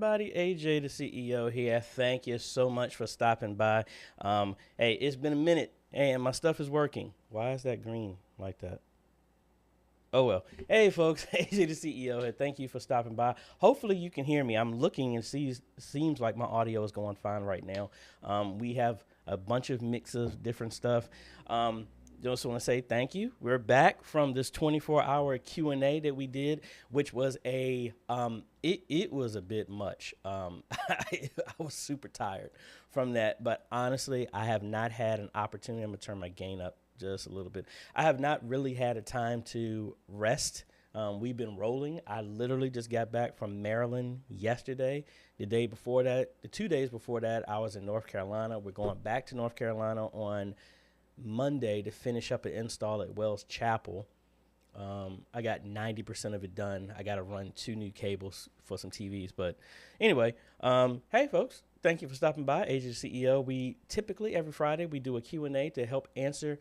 everybody? AJ the CEO here. Thank you so much for stopping by. Hey, it's been a minute and my stuff is working. Why is that green like that? Oh well. Hey folks, AJ the CEO here. Thank you for stopping by. Hopefully you can hear me. I'm looking and seems like my audio is going fine right now. We have a bunch of mix of different stuff. Just want to say thank you. We're back from this 24-hour Q&A that we did, which was it was a bit much. I was super tired from that, but honestly, I have not had an opportunity. I'm gonna turn my gain up just a little bit. I have not really had a time to rest. We've been rolling. I literally just got back from Maryland yesterday. The 2 days before that, I was in North Carolina. We're going back to North Carolina on Monday to finish up an install at Wells Chapel. I got 90% of it done. I got to run 2 new cables for some TVs. But anyway, hey folks, thank you for stopping by. AJaytheCEO. We typically every Friday we do a Q&A to help answer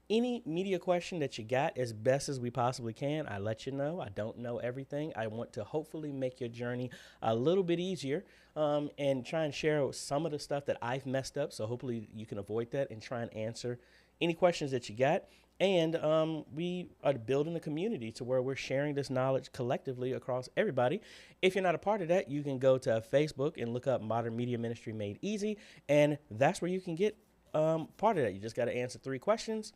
any media question that you got as best as we possibly can. I let you know I don't know everything. I want to hopefully make your journey a little bit easier and try and share some of the stuff that I've messed up. So hopefully you can avoid that and try and answer any questions that you got. And we are building a community to where we're sharing this knowledge collectively across everybody. If you're not a part of that, you can go to Facebook and look up Modern Media Ministry Made Easy. And that's where you can get part of that. You just got to answer 3 questions.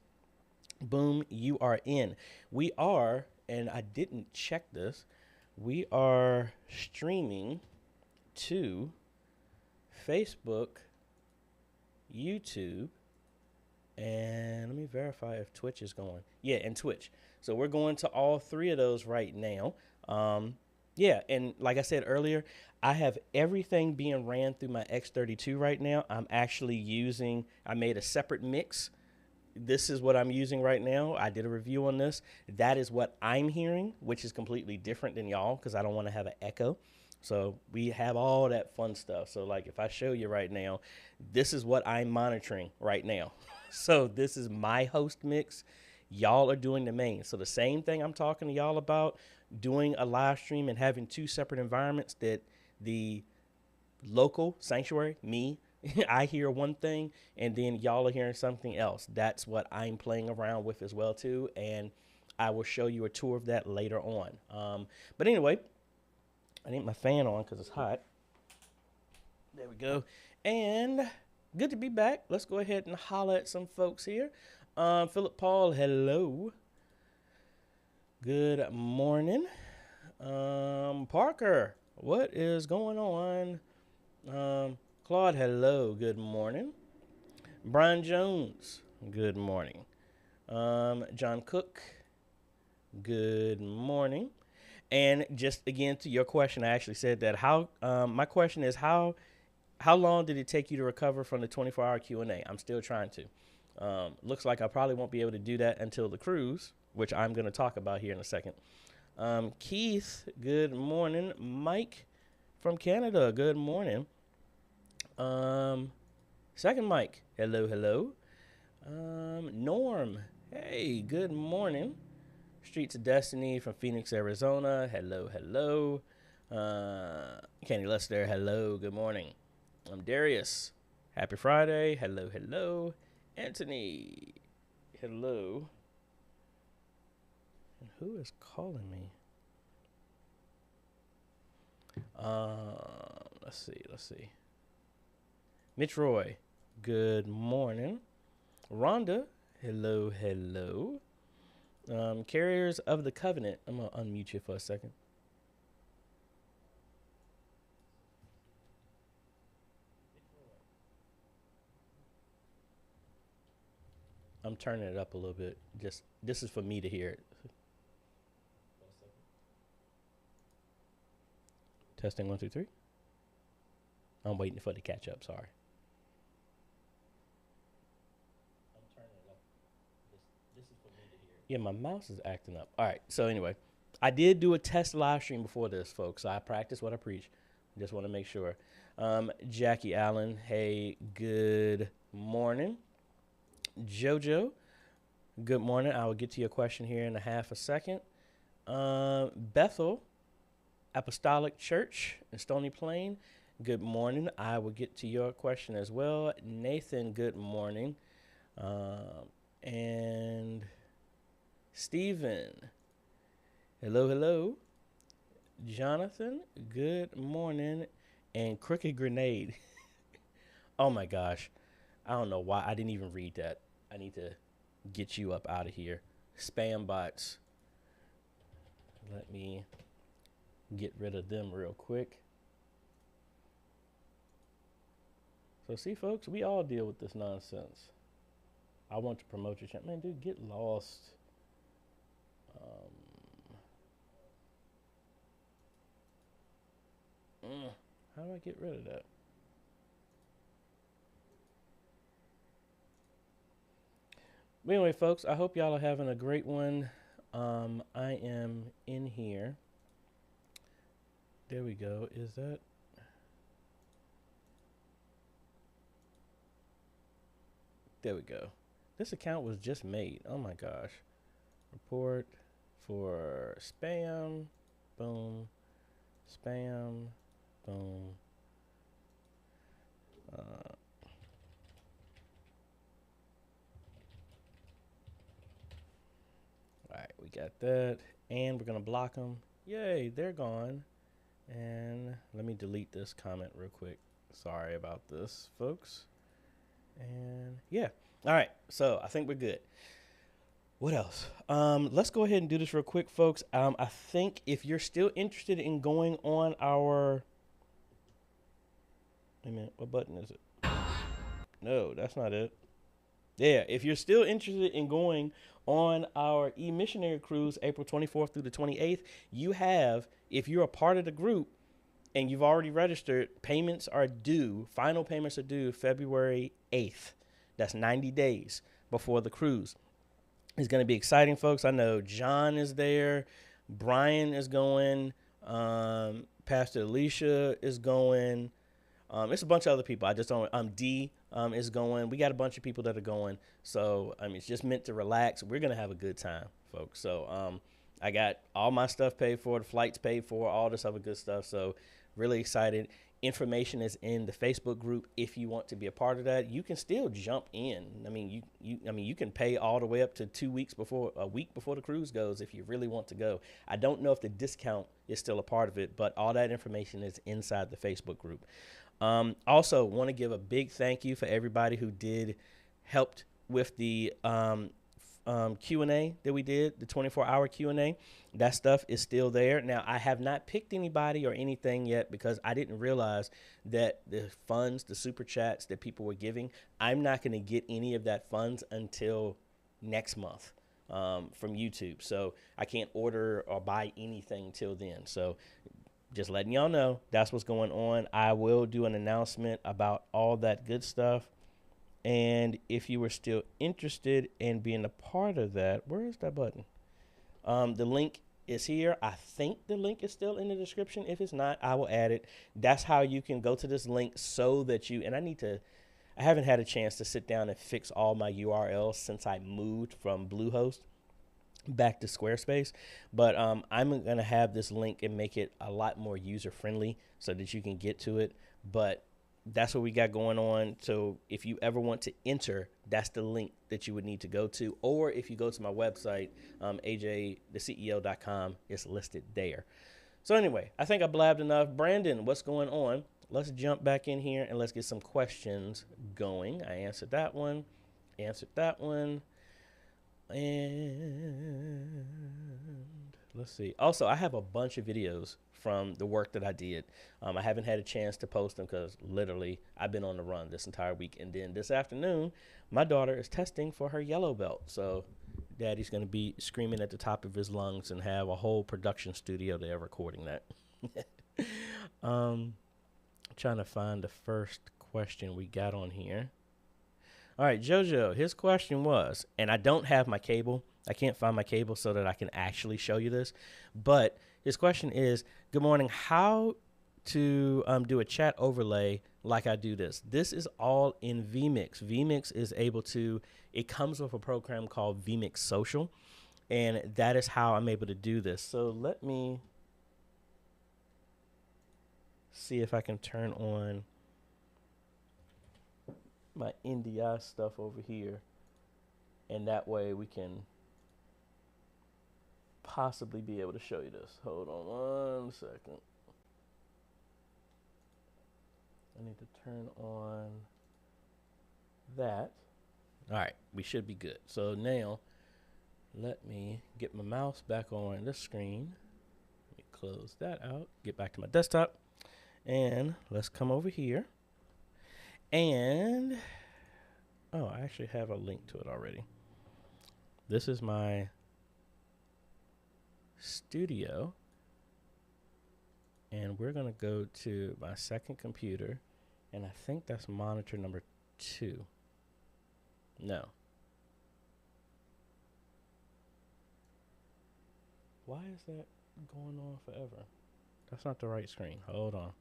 Boom, you are in. We are, and I didn't check this, we are streaming to Facebook, YouTube, and let me verify if Twitch is going. Yeah, and Twitch. So we're going to all 3 of those right now. Yeah, and like I said earlier, I have everything being ran through my X32 right now. I'm actually I made a separate mix. This is what I'm using right now. I did a review on this. That is what I'm hearing, which is completely different than y'all because I don't want to have an echo. So we have all that fun stuff. So like if I show you right now, this is what I'm monitoring right now. So this is my host mix. Y'all are doing the main. So the same thing I'm talking to y'all about, doing a live stream and having 2 separate environments that the local sanctuary, me, I hear one thing and then y'all are hearing something else. That's what I'm playing around with as well too. And I will show you a tour of that later on. But anyway, I need my fan on because it's hot. There we go. And good to be back. Let's go ahead and holler at some folks here. Philip Paul, hello. Good morning. Parker, what is going on? Claude, hello. Good morning. Brian Jones, good morning. John Cook, good morning. And just again to your question, I actually said that my question is how long did it take you to recover from the 24-hour Q&A? I'm still trying to. Looks like I probably won't be able to do that until the cruise, which I'm going to talk about here in a second. Keith, good morning. Mike from Canada, good morning. Second Mike, hello. Norm, hey, good morning. Streets of Destiny from Phoenix, Arizona, hello. Kenny Lester, hello, good morning. Darius, happy Friday, hello. Anthony, hello. And who is calling me? Let's see. Mitch Roy, good morning. Rhonda, hello. Carriers of the Covenant. I'm going to unmute you for a second. I'm turning it up a little bit. This is for me to hear it. Testing 1, 2, 3. I'm waiting for it to catch up. Sorry. I'm turning it up. This is for me to hear. Yeah, my mouse is acting up. All right. So anyway, I did do a test live stream before this, folks. So I practice what I preach. Just want to make sure. Jackie Allen, hey, good morning. Jojo, good morning. I will get to your question here in a half a second. Bethel, Apostolic Church in Stony Plain, good morning. I will get to your question as well. Nathan, good morning. And Stephen, hello, hello. Jonathan, good morning. And Crooked Grenade. Oh my gosh. I don't know why I didn't even read that. I need to get you up out of here. Spam bots. Let me get rid of them real quick. So see, folks, we all deal with this nonsense. I want to promote your channel. Man, dude, get lost. How do I get rid of that? But anyway, folks, I hope y'all are having a great one. I am in here. There we go. Is that? There we go. This account was just made. Oh my gosh. Report for spam. Boom. Spam. Boom. Alright, we got that. And we're going to block them. Yay, they're gone. And let me delete this comment real quick. Sorry about this, folks. And yeah. All right. So I think we're good. What else? Let's go ahead and do this real quick, folks. I think if you're still interested in going on our... Wait a minute. What button is it? No, that's not it. Yeah. If you're still interested in going on our e-missionary cruise, April 24th through the 28th, you have, if you're a part of the group and you've already registered, payments are due. Final payments are due February 8th. That's 90 days before the cruise. It's going to be exciting, folks. I know John is there. Brian is going. Pastor Alicia is going. It's a bunch of other people. I just don't. D is going. We got a bunch of people that are going. So, I mean, it's just meant to relax. We're going to have a good time, folks. So, I got all my stuff paid for, the flights paid for, all this other good stuff. So, really excited. Information is in the Facebook group. If you want to be a part of that, you can still jump in. I mean, you can pay all the way up to a week before the cruise goes if you really want to go. I don't know if the discount is still a part of it, but all that information is inside the Facebook group. Also, want to give a big thank you for everybody who helped with the Q&A that we did, the 24-hour Q&A. That stuff is still there. Now, I have not picked anybody or anything yet because I didn't realize that the funds, the super chats that people were giving, I'm not going to get any of that funds until next month from YouTube. So I can't order or buy anything till then. So just letting y'all know, that's what's going on. I will do an announcement about all that good stuff. And if you were still interested in being a part of that, where is that button? The link is here. I think the link is still in the description. If it's not, I will add it. That's how you can go to this link so that you, and I haven't had a chance to sit down and fix all my URLs since I moved from Bluehost back to Squarespace. But I'm going to have this link and make it a lot more user friendly so that you can get to it. But that's what we got going on. So if you ever want to enter, that's the link that you would need to go to. Or if you go to my website, AJaytheCEO.com, it's listed there. So anyway, I think I blabbed enough. Brandon, what's going on? Let's jump back in here and let's get some questions going. I answered that one. And let's see. Also, I have a bunch of videos from the work that I did. I haven't had a chance to post them because literally I've been on the run this entire week. And then this afternoon, my daughter is testing for her yellow belt. So daddy's going to be screaming at the top of his lungs and have a whole production studio there recording that. Trying to find the first question we got on here. All right, JoJo, his question was, and I don't have my cable. I can't find my cable so that I can actually show you this. But his question is, good morning, how to do a chat overlay like I do this? This is all in vMix. vMix is able to, it comes with a program called vMix Social, and that is how I'm able to do this. So let me see if I can turn on my NDI stuff over here, and that way we can possibly be able to show you this. Hold on 1 second. I need to turn on that. All right, we should be good. So now let me get my mouse back on the screen. Let me close that out, get back to my desktop, and let's come over here. And, oh, I actually have a link to it already. This is my studio. And we're going to go to my second computer. And I think that's monitor number 2. No. Why is that going on forever? That's not the right screen. Hold on.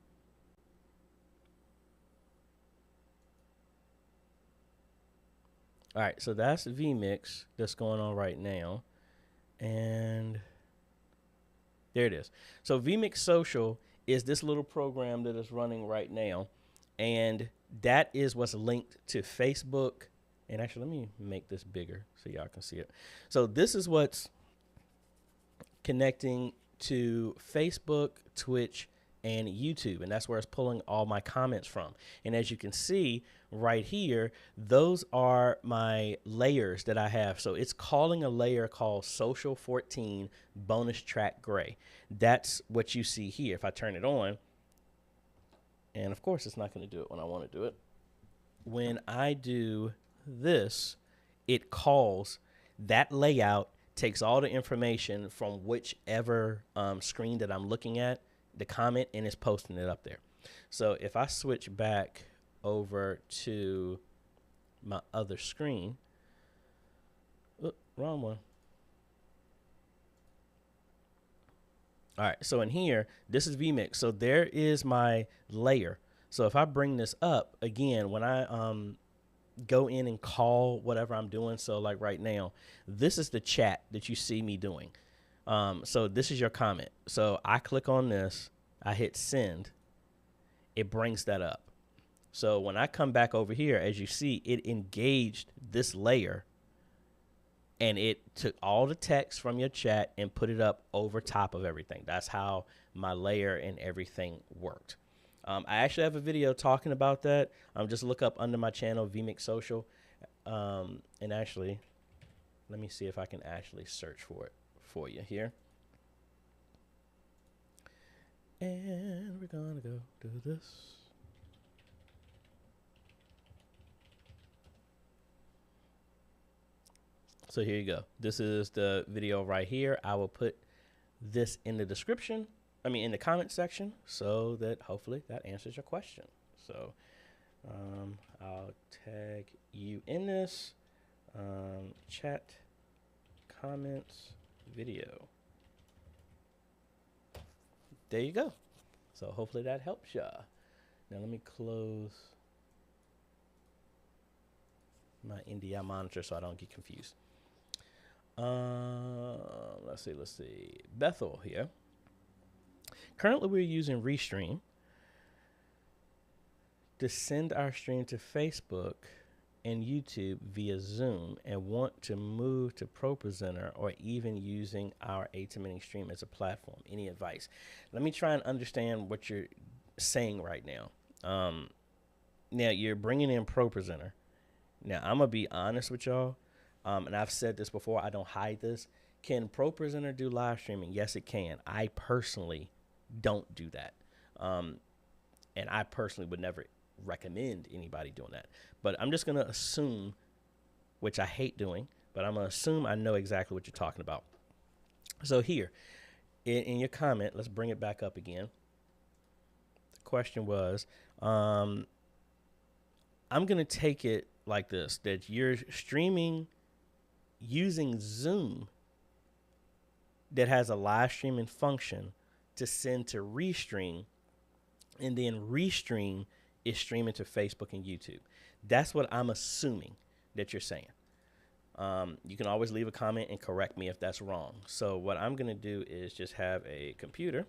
All right, so that's vMix that's going on right now. And there it is. So vMix Social is this little program that is running right now. And that is what's linked to Facebook. And actually, let me make this bigger so y'all can see it. So this is what's connecting to Facebook, Twitch, and YouTube. And that's where it's pulling all my comments from. And as you can see right here, those are my layers that I have. So it's calling a layer called Social 14 Bonus Track Gray. That's what you see here. If I turn it on, and of course it's not going to do it when I want to do it. When I do this, it calls that layout, takes all the information from whichever screen that I'm looking at, the comment, and is posting it up there. So if I switch back over to my other screen, wrong one. All right, so in here, this is vMix. So there is my layer. So if I bring this up again, when I go in and call whatever I'm doing, so like right now, this is the chat that you see me doing. So this is your comment. So I click on this, I hit send, it brings that up. So when I come back over here, as you see, it engaged this layer, and it took all the text from your chat and put it up over top of everything. That's how my layer and everything worked. I actually have a video talking about that. Just look up under my channel, vMix Social. And actually, let me see if I can actually search for it for you here. And we're gonna go do this. So here you go. This is the video right here. I will put this in the description, in the comment section, so that hopefully that answers your question. So I'll tag you in this chat comments video. There you go. So hopefully that helps ya. Now let me close my NDI monitor so I don't get confused. Let's see. Bethel here. Currently, we're using Restream to send our stream to Facebook and YouTube via Zoom, and want to move to ProPresenter or even using our AJaytheCEO as a platform. Any advice? Let me try and understand what you're saying right now. Now, you're bringing in ProPresenter. Now, I'm going to be honest with y'all. And I've said this before, I don't hide this. Can ProPresenter do live streaming? Yes, it can. I personally don't do that. And I personally would never recommend anybody doing that. But I'm just going to assume, which I hate doing, but I'm going to assume I know exactly what you're talking about. So here, in your comment, let's bring it back up again. The question was, I'm going to take it like this, that you're streaming using Zoom that has a live streaming function to send to Restream, and then Restream is streaming to Facebook and YouTube. That's what I'm assuming that you're saying. You can always leave a comment and correct me if that's wrong. So what I'm going to do is just have a computer,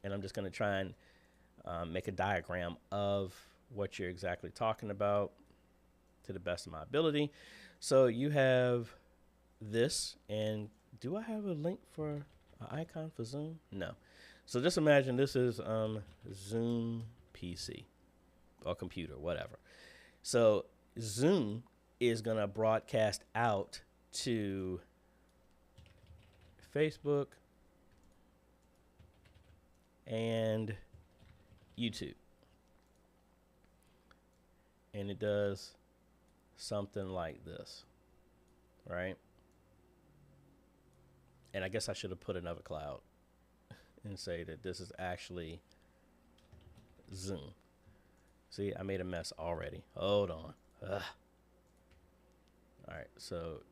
and I'm just going to try and make a diagram of what you're exactly talking about to the best of my ability. So you have this, and do I have a link for an icon for Zoom? No. So just imagine this is Zoom PC or computer, whatever. So Zoom is going to broadcast out to Facebook and YouTube. And it does something like this, right? And I guess I should have put another cloud and say that this is actually Zoom. See, I made a mess already. Hold on. Ugh. All right, so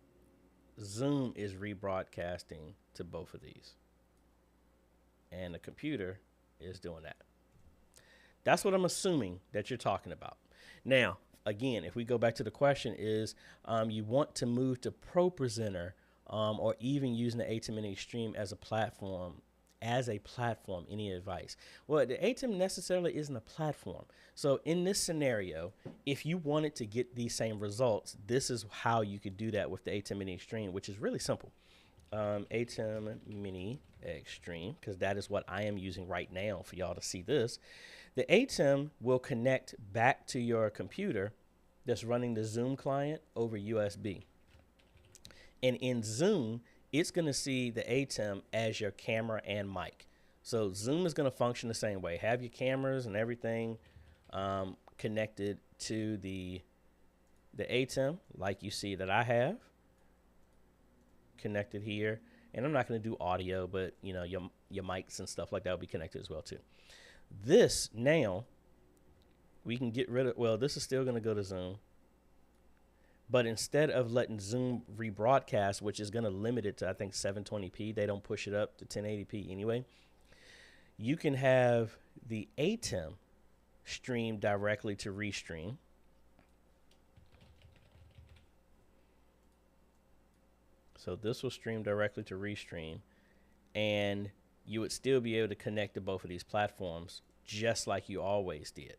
Zoom is rebroadcasting to both of these. And the computer is doing that. That's what I'm assuming that you're talking about. Now, again, if we go back to the question is, you want to move to ProPresenter or even using the ATEM Extreme as a platform, any advice? Well, the ATEM necessarily isn't a platform. So in this scenario, if you wanted to get these same results, this is how you could do that with the ATEM Mini Extreme, which is really simple. ATEM Mini Extreme, because that is what I am using right now for y'all to see this. The ATEM will connect back to your computer that's running the Zoom client over USB. And in Zoom, it's going to see the ATEM as your camera and mic. So Zoom is going to function the same way. Have your cameras and everything connected to the ATEM, like you see that I have connected here. And I'm not going to do audio, but you know, your mics and stuff like that will be connected as well too. This now we can get rid of, well, this is still going to go to Zoom. But instead of letting Zoom rebroadcast, which is going to limit it to, I think, 720p, they don't push it up to 1080p anyway. You can have the ATEM stream directly to Restream. So this will stream directly to Restream, and you would still be able to connect to both of these platforms just like you always did.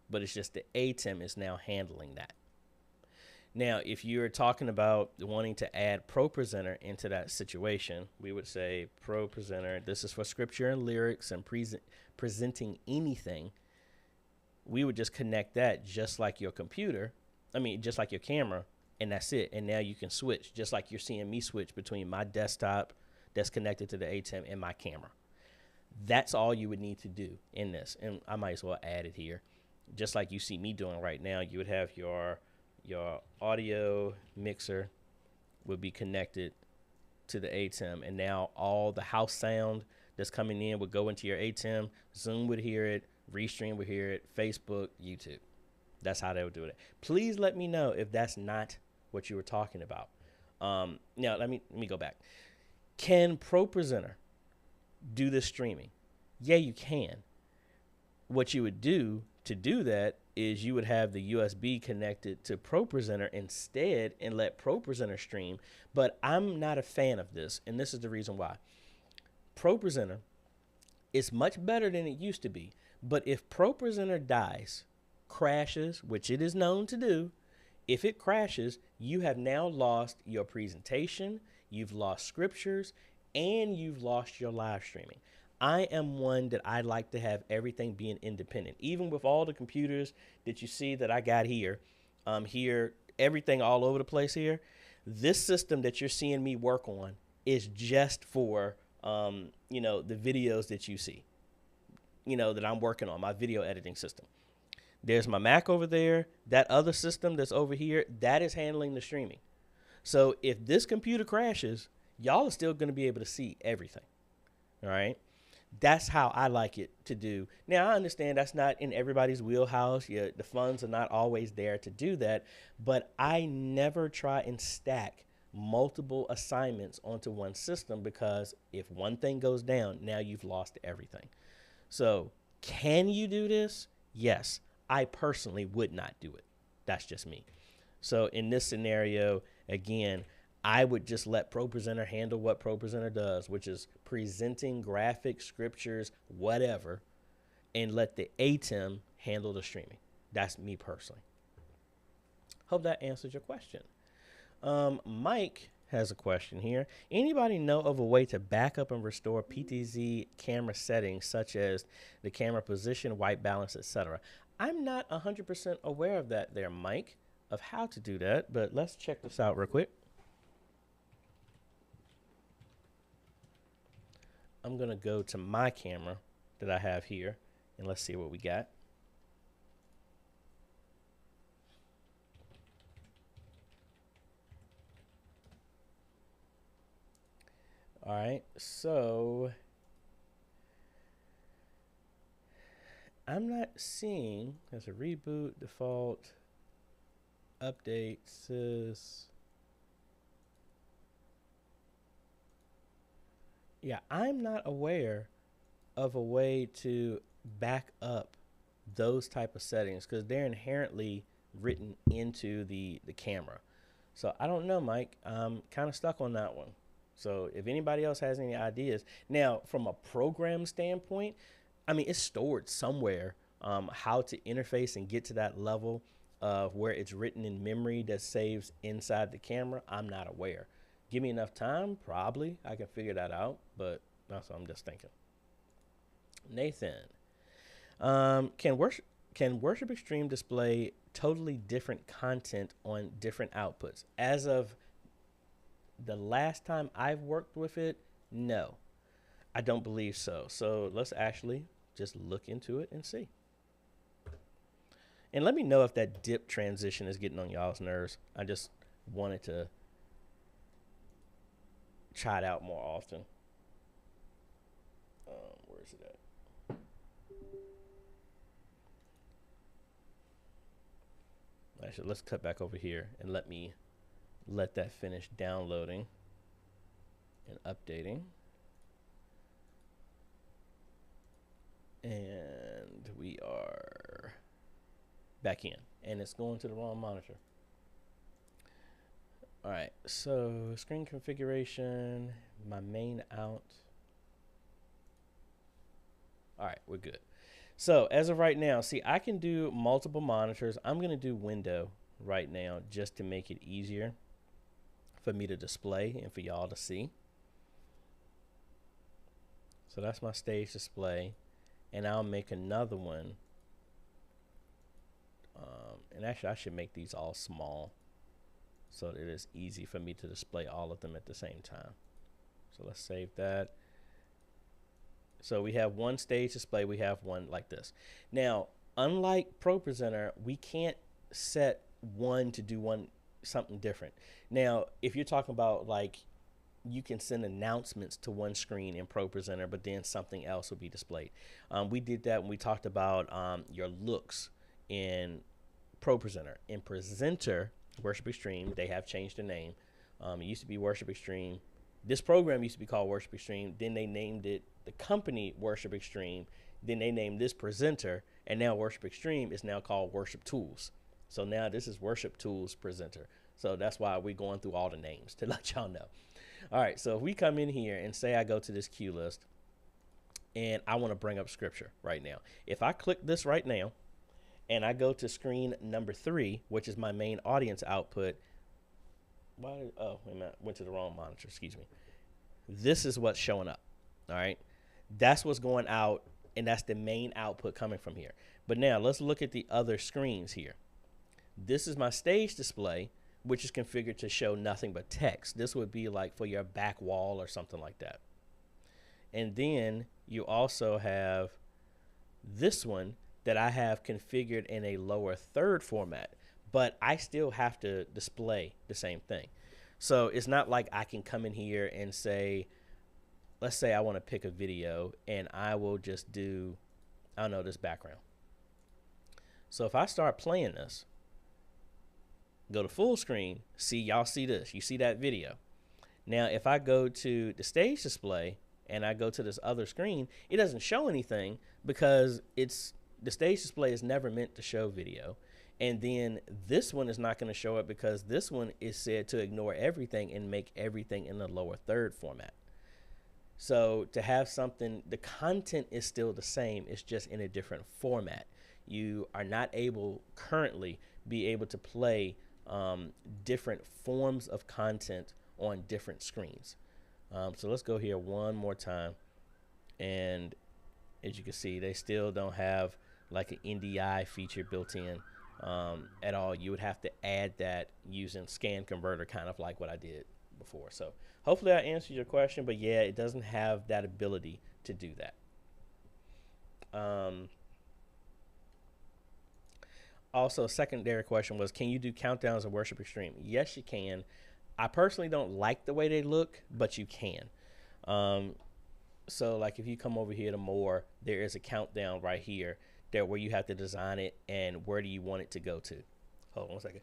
But it's just the ATEM is now handling that. Now, if you're talking about wanting to add ProPresenter into that situation, we would say ProPresenter, this is for scripture and lyrics and presenting anything. We would just connect that just like your computer, just like your camera, and that's it. And now you can switch, just like you're seeing me switch between my desktop that's connected to the ATEM and my camera. That's all you would need to do in this. And I might as well add it here. Just like you see me doing right now, you would have your audio mixer would be connected to the ATEM, and now all the house sound that's coming in would go into your ATEM. Zoom would hear it, Restream would hear it, Facebook, YouTube. That's how they would do it. Please let me know if that's not what you were talking about. Now let me go back. Can ProPresenter do this streaming? Yeah, you can. What you would do to do that is you would have the USB connected to ProPresenter instead and let ProPresenter stream. But I'm not a fan of this, and this is the reason why. ProPresenter is much better than it used to be, but if ProPresenter dies, crashes, which it is known to do, if it crashes, you have now lost your presentation, you've lost scriptures, and you've lost your live streaming. I am one that I like to have everything being independent. Even with all the computers that you see that I got here, everything all over the place here, this system that you're seeing me work on is just for, the videos that you see, that I'm working on, my video editing system. There's my Mac over there. That other system that's over here, that is handling the streaming. So if this computer crashes, y'all are still going to be able to see everything. All right. That's how I like it to do. Now, I understand that's not in everybody's wheelhouse. The funds are not always there to do that. But I never try and stack multiple assignments onto one system, because if one thing goes down, now you've lost everything. So can you do this? Yes. I personally would not do it. That's just me. So in this scenario, again, I would just let ProPresenter handle what ProPresenter does, which is presenting graphics, scriptures, whatever. and let the ATEM handle the streaming. That's me personally. Hope that answers your question. Mike has a question here. Anybody know of a way to back up and restore PTZ camera settings such as the camera position, white balance, etc.? I'm not 100% aware of that there, Mike, of how to do that, but let's check this out real quick. I'm going to go to my camera that I have here, and let's see what we got. All right, so I'm not seeing, there's a reboot, default, updates. Yeah, I'm not aware of a way to back up those type of settings because they're inherently written into the camera. So I don't know, Mike. I'm kind of stuck on that one. So if anybody else has any ideas. Now, from a program standpoint, I mean, it's stored somewhere, how to interface and get to that level of where it's written in memory that saves inside the camera. I'm not aware. Give me enough time, probably I can figure that out, but that's what I'm just thinking. Nathan, can Worship Extreme display totally different content on different outputs? As of the last time I've worked with it, no, I don't believe so. So let's actually just look into it and see. And let me know if that dip transition is getting on y'all's nerves. I just wanted to try it out more often. Where is it at? Actually, let's cut back over here and let that finish downloading and updating. And we are back in, and it's going to the wrong monitor. All right, so screen configuration, my main out. All right, we're good. So as of right now, see, I can do multiple monitors. I'm going to do window right now just to make it easier for me to display and for y'all to see. So that's my stage display, and I'll make another one. And actually, I should make these all small so that it is easy for me to display all of them at the same time. So let's save that. So we have one stage display, we have one like this. Now, unlike ProPresenter, we can't set one to do something different. Now, if you're talking about like you can send announcements to one screen in ProPresenter, but then something else will be displayed. We did that when we talked about your looks in ProPresenter. In Presenter, Worship Extreme, they have changed the name. It used to be Worship Extreme. This program used to be called Worship Extreme. Then they named it the company Worship Extreme. Then they named this Presenter, and now Worship Extreme is now called Worship Tools. So now this is Worship Tools Presenter. So that's why we're going through all the names to let y'all know. All right, so if we come in here and say I go to this queue list and I want to bring up scripture right now. If I click this right now and I go to screen number 3, which is my main audience output. Oh, wait a minute, went to the wrong monitor, excuse me. This is what's showing up, all right? That's what's going out, and that's the main output coming from here. But now let's look at the other screens here. This is my stage display, which is configured to show nothing but text. This would be like for your back wall or something like that. And then you also have this one that I have configured in a lower third format, but I still have to display the same thing. So it's not like I can come in here and say, let's say I want to pick a video and I will just do, I don't know, this background. So if I start playing this, go to full screen, see, y'all see this, you see that video. Now, if I go to the stage display and I go to this other screen, it doesn't show anything because the stage display is never meant to show video. And then this one is not going to show up because this one is said to ignore everything and make everything in the lower third format. So to have something, the content is still the same, it's just in a different format. You are not able currently be able to play different forms of content on different screens. So let's go here one more time. And as you can see, they still don't have like an NDI feature built in at all. You would have to add that using scan converter, kind of like what I did before. So hopefully I answered your question, but yeah, it doesn't have that ability to do that. Also, a secondary question was, can you do countdowns of worship extreme? Yes, you can. I personally don't like the way they look, but you can. So like if you come over here to more, there is a countdown right here there where you have to design it and where do you want it to go to. Hold on 1 second.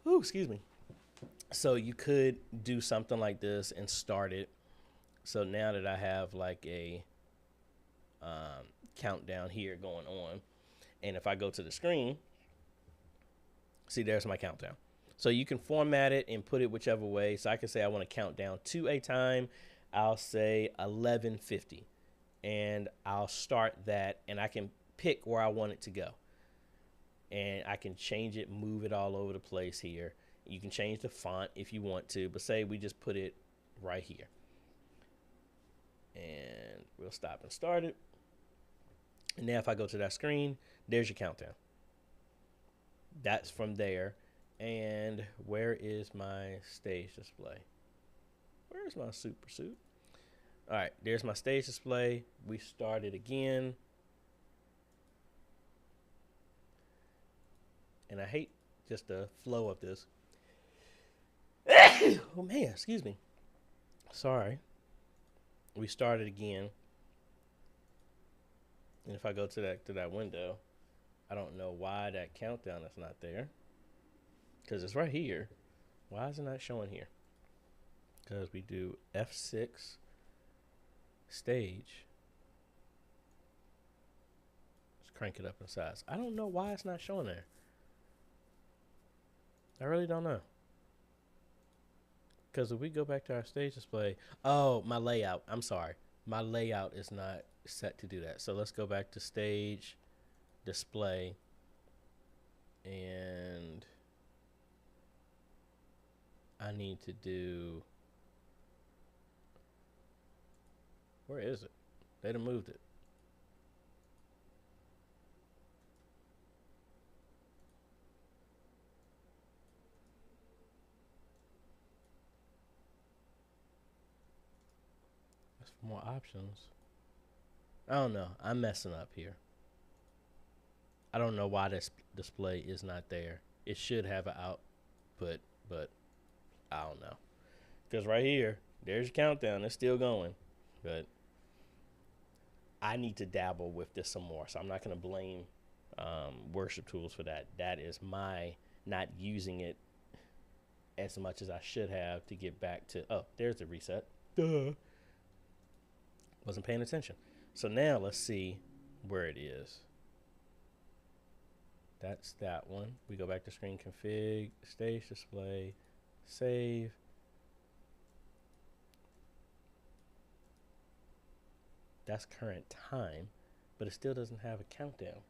Ooh, excuse me. So you could do something like this and start it. So now that I have like a countdown here going on, and if I go to the screen, see, there's my countdown. So you can format it and put it whichever way. So I can say I want to count down to a time. I'll say 11:50, and I'll start that, and I can pick where I want it to go. And I can change it, move it all over the place here. You can change the font if you want to, but say we just put it right here. And we'll stop and start it. And now if I go to that screen, there's your countdown. That's from there. And where is my stage display? Where's my super suit? All right, there's my stage display. We start it again. And I hate just the flow of this. Oh man, excuse me. Sorry. We start it again. And if I go to that window, I don't know why that countdown is not there. Because it's right here. Why is it not showing here? Because we do F6 stage. Let's crank it up in size. I don't know why it's not showing there. I really don't know. Because if we go back to our stage display, oh, my layout. I'm sorry. My layout is not set to do that. So let's go back to stage display, and I need to do, where is it? They done moved it. That's for more options. I don't know. I'm messing up here. I don't know why this display is not there. It should have an output, but I don't know. Because right here, there's your countdown. It's still going. But I need to dabble with this some more. So I'm not going to blame worship tools for that. That is my not using it as much as I should have to get back to, oh, there's the reset. Duh. Wasn't paying attention. So now let's see where it is. That's that one. We go back to screen config, stage display, save. That's current time, but it still doesn't have a countdown.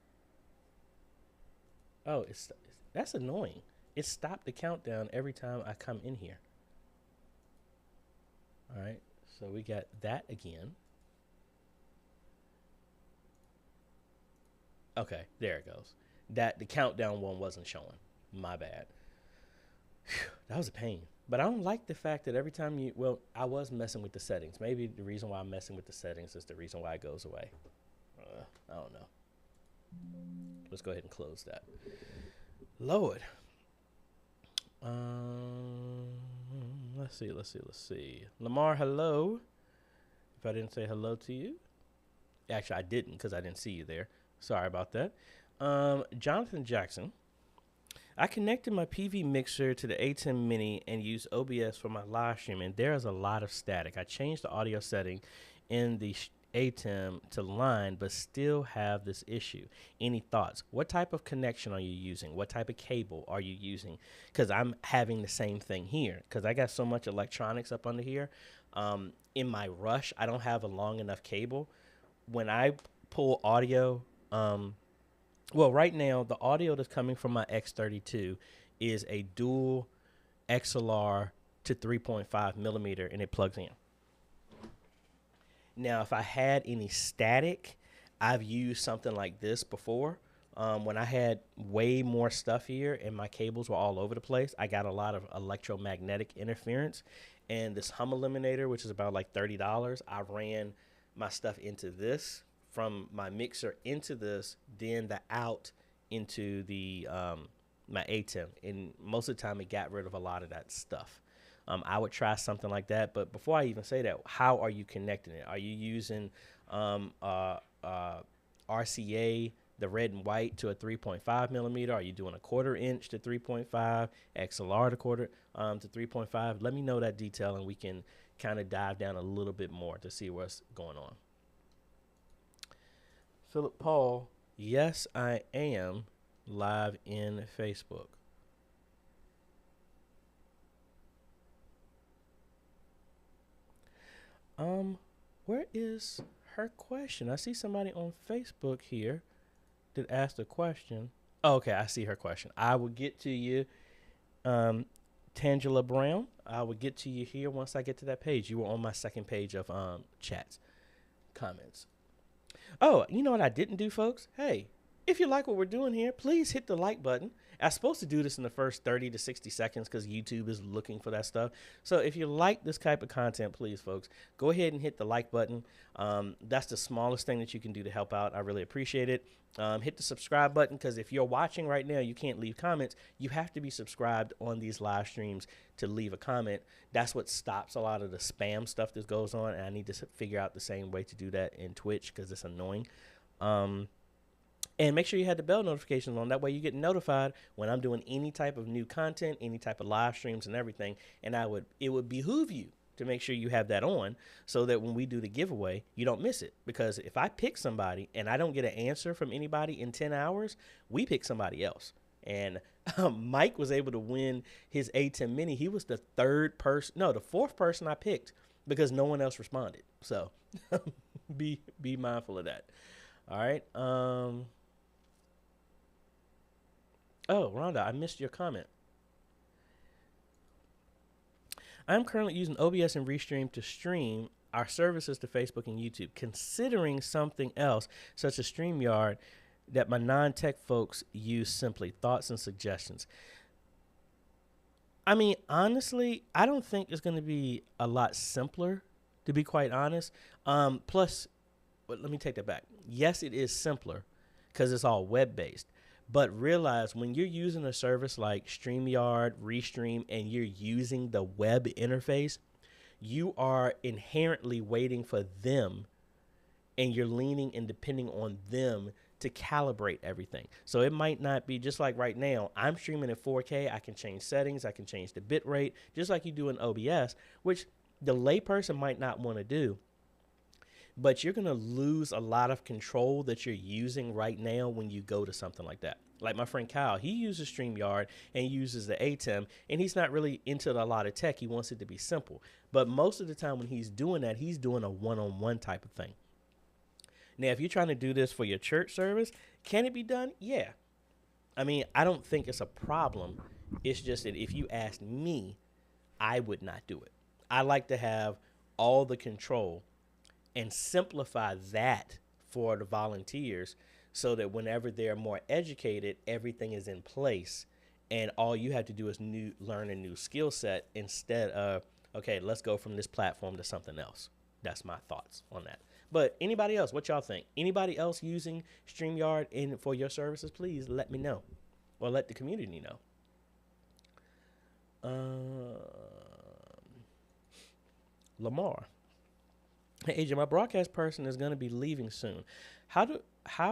Oh, that's annoying. It stopped the countdown every time I come in here. All right, so we got that again. Okay, there it goes. The countdown one wasn't showing. My bad. Whew, that was a pain. But I don't like the fact that every time I was messing with the settings. Maybe the reason why I'm messing with the settings is the reason why it goes away. I don't know. Let's go ahead and close that. Lord. Let's see. Lamar, hello. If I didn't say hello to you. Actually, I didn't because I didn't see you there. Sorry about that. Jonathan Jackson. I connected my PV mixer to the A10 Mini and used OBS for my live stream, and there is a lot of static. I changed the audio setting in the ATEM to line but still have this issue. Any thoughts? What type of connection are you using? What type of cable are you using? Because I'm having the same thing here because I got so much electronics up under here. In my rush, I don't have a long enough cable. When I pull audio, well, right now, the audio that's coming from my X32 is a dual XLR to 3.5 millimeter, and it plugs in. Now, if I had any static, I've used something like this before. When I had way more stuff here and my cables were all over the place, I got a lot of electromagnetic interference. And this hum eliminator, which is about like $30, I ran my stuff into this, from my mixer into this, then the out into the my ATEM. And most of the time, it got rid of a lot of that stuff. I would try something like that. But before I even say that, how are you connecting it? Are you using RCA, the red and white, to a 3.5 millimeter? Are you doing a 1/4 inch to 3.5, XLR to quarter to 3.5? Let me know that detail, and we can kind of dive down a little bit more to see what's going on. Philip Paul, yes, I am live in Facebook. Where is her question? I see somebody on Facebook here that asked a question. Oh, okay, I see her question. I will get to you, Tangela Brown. I will get to you here once I get to that page. You were on my second page of chats, comments. Oh, you know what I didn't do, folks? Hey, if you like what we're doing here, please hit the like button. I'm supposed to do this in the first 30 to 60 seconds because YouTube is looking for that stuff. So if you like this type of content, please, folks, go ahead and hit the like button. That's the smallest thing that you can do to help out. I really appreciate it. Hit the subscribe button, because if you're watching right now, you can't leave comments. You have to be subscribed on these live streams to leave a comment. That's what stops a lot of the spam stuff that goes on, and I need to figure out the same way to do that in Twitch because it's annoying. And make sure you have the bell notifications on. That way you get notified when I'm doing any type of new content, any type of live streams and everything. And it would behoove you to make sure you have that on so that when we do the giveaway, you don't miss it. Because if I pick somebody and I don't get an answer from anybody in 10 hours, we pick somebody else. And Mike was able to win his ATEM Mini. He was the fourth person I picked because no one else responded. So be mindful of that. All right. Oh, Rhonda, I missed your comment. I'm currently using OBS and Restream to stream our services to Facebook and YouTube, considering something else, such as StreamYard, that my non-tech folks use simply. Thoughts and suggestions. I mean, honestly, I don't think it's going to be a lot simpler, to be quite honest. Plus, let me take that back. Yes, it is simpler because it's all web-based. But realize when you're using a service like StreamYard, Restream, and you're using the web interface, you are inherently waiting for them, and you're leaning and depending on them to calibrate everything. So it might not be just like right now. I'm streaming at 4K. I can change settings. I can change the bit rate, just like you do in OBS, which the layperson might not want to do. But you're going to lose a lot of control that you're using right now when you go to something like that. Like my friend Kyle, he uses StreamYard and uses the ATEM, and he's not really into a lot of tech. He wants it to be simple. But most of the time when he's doing that, he's doing a one-on-one type of thing. Now, if you're trying to do this for your church service, can it be done? Yeah. I mean, I don't think it's a problem. It's just that if you asked me, I would not do it. I like to have all the control and simplify that for the volunteers so that whenever they're more educated, everything is in place. And all you have to do is learn a new skill set instead of, okay, let's go from this platform to something else. That's my thoughts on that. But anybody else, what y'all think? Anybody else using StreamYard for your services, please let me know or let the community know. Lamar. Hey, AJ, my broadcast person is going to be leaving soon. How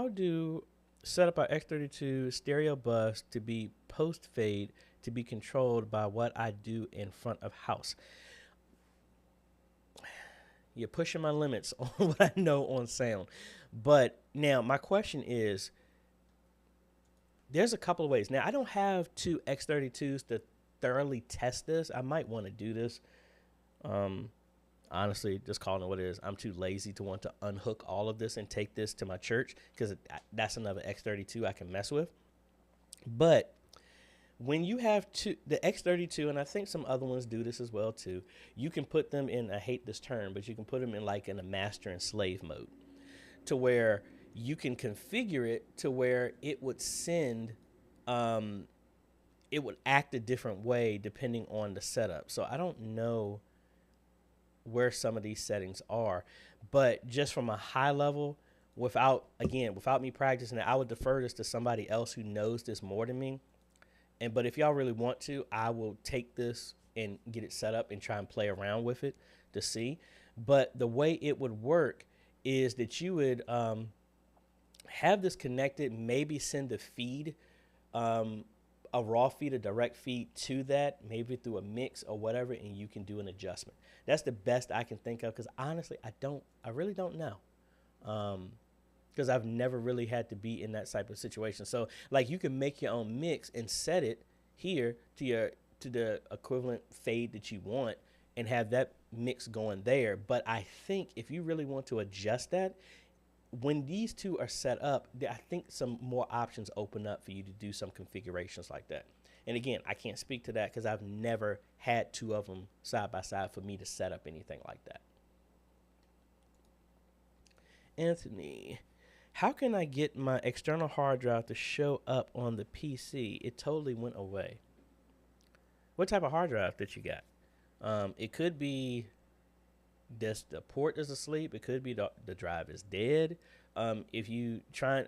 do set up our X32 stereo bus to be post fade to be controlled by what I do in front of house? You're pushing my limits on what I know on sound. But now my question is, there's a couple of ways. Now, I don't have two X32s to thoroughly test this. I might want to do this. Honestly, just calling it what it is. I'm too lazy to want to unhook all of this and take this to my church because that's another X32 I can mess with. But when you have the X32, and I think some other ones do this as well too, you can put them in, I hate this term, but you can put them in like in a master and slave mode to where you can configure it to where it would send, it would act a different way depending on the setup. So I don't know where some of these settings are, but just from a high level, without me practicing it, I would defer this to somebody else who knows this more than me. But if y'all really want to, I will take this and get it set up and try and play around with it to see. But the way it would work is that you would have this connected, maybe send a feed, a raw feed, a direct feed to that, maybe through a mix or whatever, and you can do an adjustment. That's the best I can think of because honestly, I really don't know. Because I've never really had to be in that type of situation. So like you can make your own mix and set it here to the equivalent fade that you want and have that mix going there. But I think if you really want to adjust that, when these two are set up, I think some more options open up for you to do some configurations like that. And again, I can't speak to that because I've never had two of them side by side for me to set up anything like that. Anthony, how can I get my external hard drive to show up on the PC? It totally went away. What type of hard drive that you got? It could be the port is asleep. It could be the drive is dead. If you try,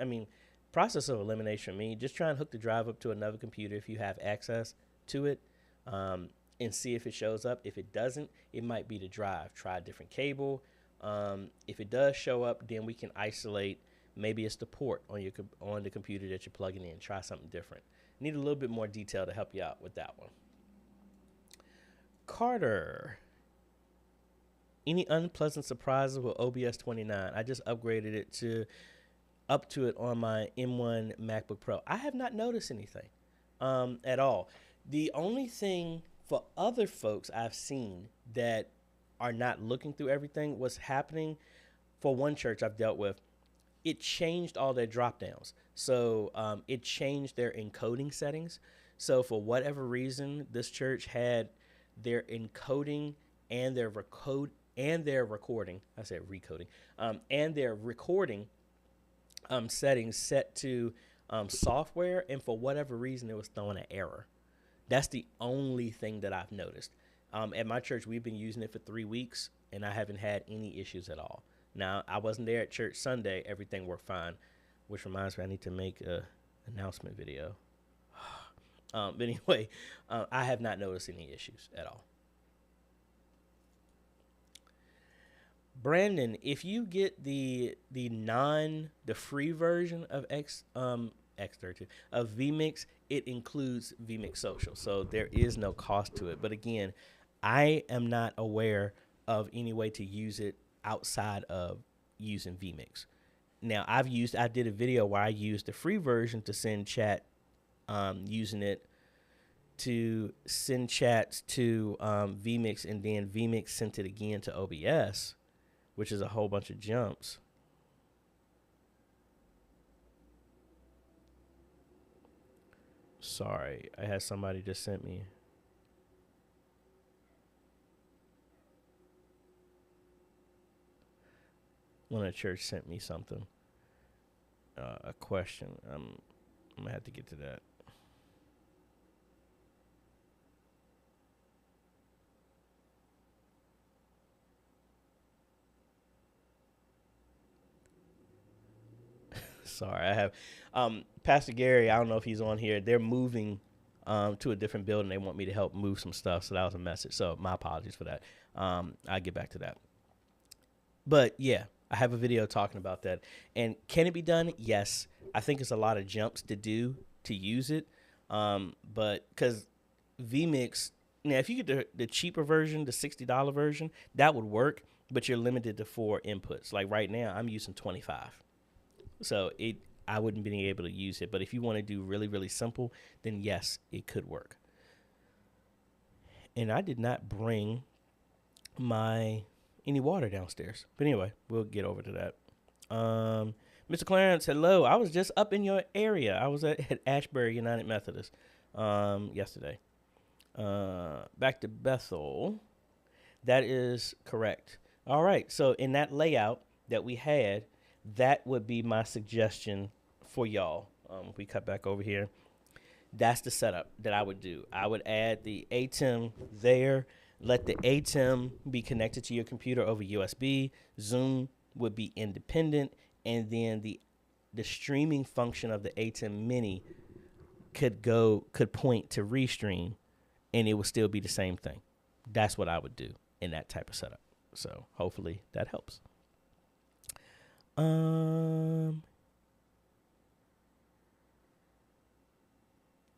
process of elimination for me, just try and hook the drive up to another computer if you have access to it, and see if it shows up. If it doesn't, it might be the drive. Try a different cable. If it does show up, then we can isolate. Maybe it's the port on the computer that you're plugging in. Try something different. Need a little bit more detail to help you out with that one. Carter, any unpleasant surprises with OBS 29? I just upgraded it up to it on my M1 MacBook Pro. I have not noticed anything at all. The only thing for other folks I've seen that are not looking through everything, what's happening for one church I've dealt with, it changed all their drop downs. So it changed their encoding settings. So for whatever reason, this church had their encoding and their recording, and their recording settings set to software, and for whatever reason it was throwing an error. That's the only thing that I've noticed. At my church, we've been using it for 3 weeks, and I haven't had any issues at all. Now, I wasn't there at church Sunday. Everything worked fine, which reminds me I need to make an announcement video. But anyway, I have not noticed any issues at all. Brandon, if you get the free version of X32 of vMix, it includes vMix Social, so there is no cost to it. But again, I am not aware of any way to use it outside of using vMix. Now, I did a video where I used the free version to send chat, using it to send chats to vMix, and then vMix sent it again to OBS, which is a whole bunch of jumps. Sorry, I had somebody just sent me. One at church sent me something, a question. I'm gonna have to get to that. Sorry, I have Pastor Gary. I don't know if he's on here. They're moving to a different building. They want me to help move some stuff, so that was a message. So my apologies for that. I'll get back to that. But yeah, I have a video talking about that. And can it be done? Yes. I think it's a lot of jumps to do to use it. But because vMix Now, if you get the cheaper version, the $60 version, that would work, but you're limited to 4 inputs. Like right now, I'm using 25. So I wouldn't be able to use it. But if you want to do really, really simple, then yes, it could work. And I did not bring any water downstairs. But anyway, we'll get over to that. Mr. Clarence, hello. I was just up in your area. I was at Ashbury United Methodist yesterday. Back to Bethel. That is correct. All right. So in that layout that we had, that would be my suggestion for y'all. If we cut back over here, that's the setup that I would do. I would add the ATEM there. Let the ATEM be connected to your computer over USB. Zoom would be independent. And then the streaming function of the ATEM Mini could point to Restream, and it would still be the same thing. That's what I would do in that type of setup. So hopefully that helps.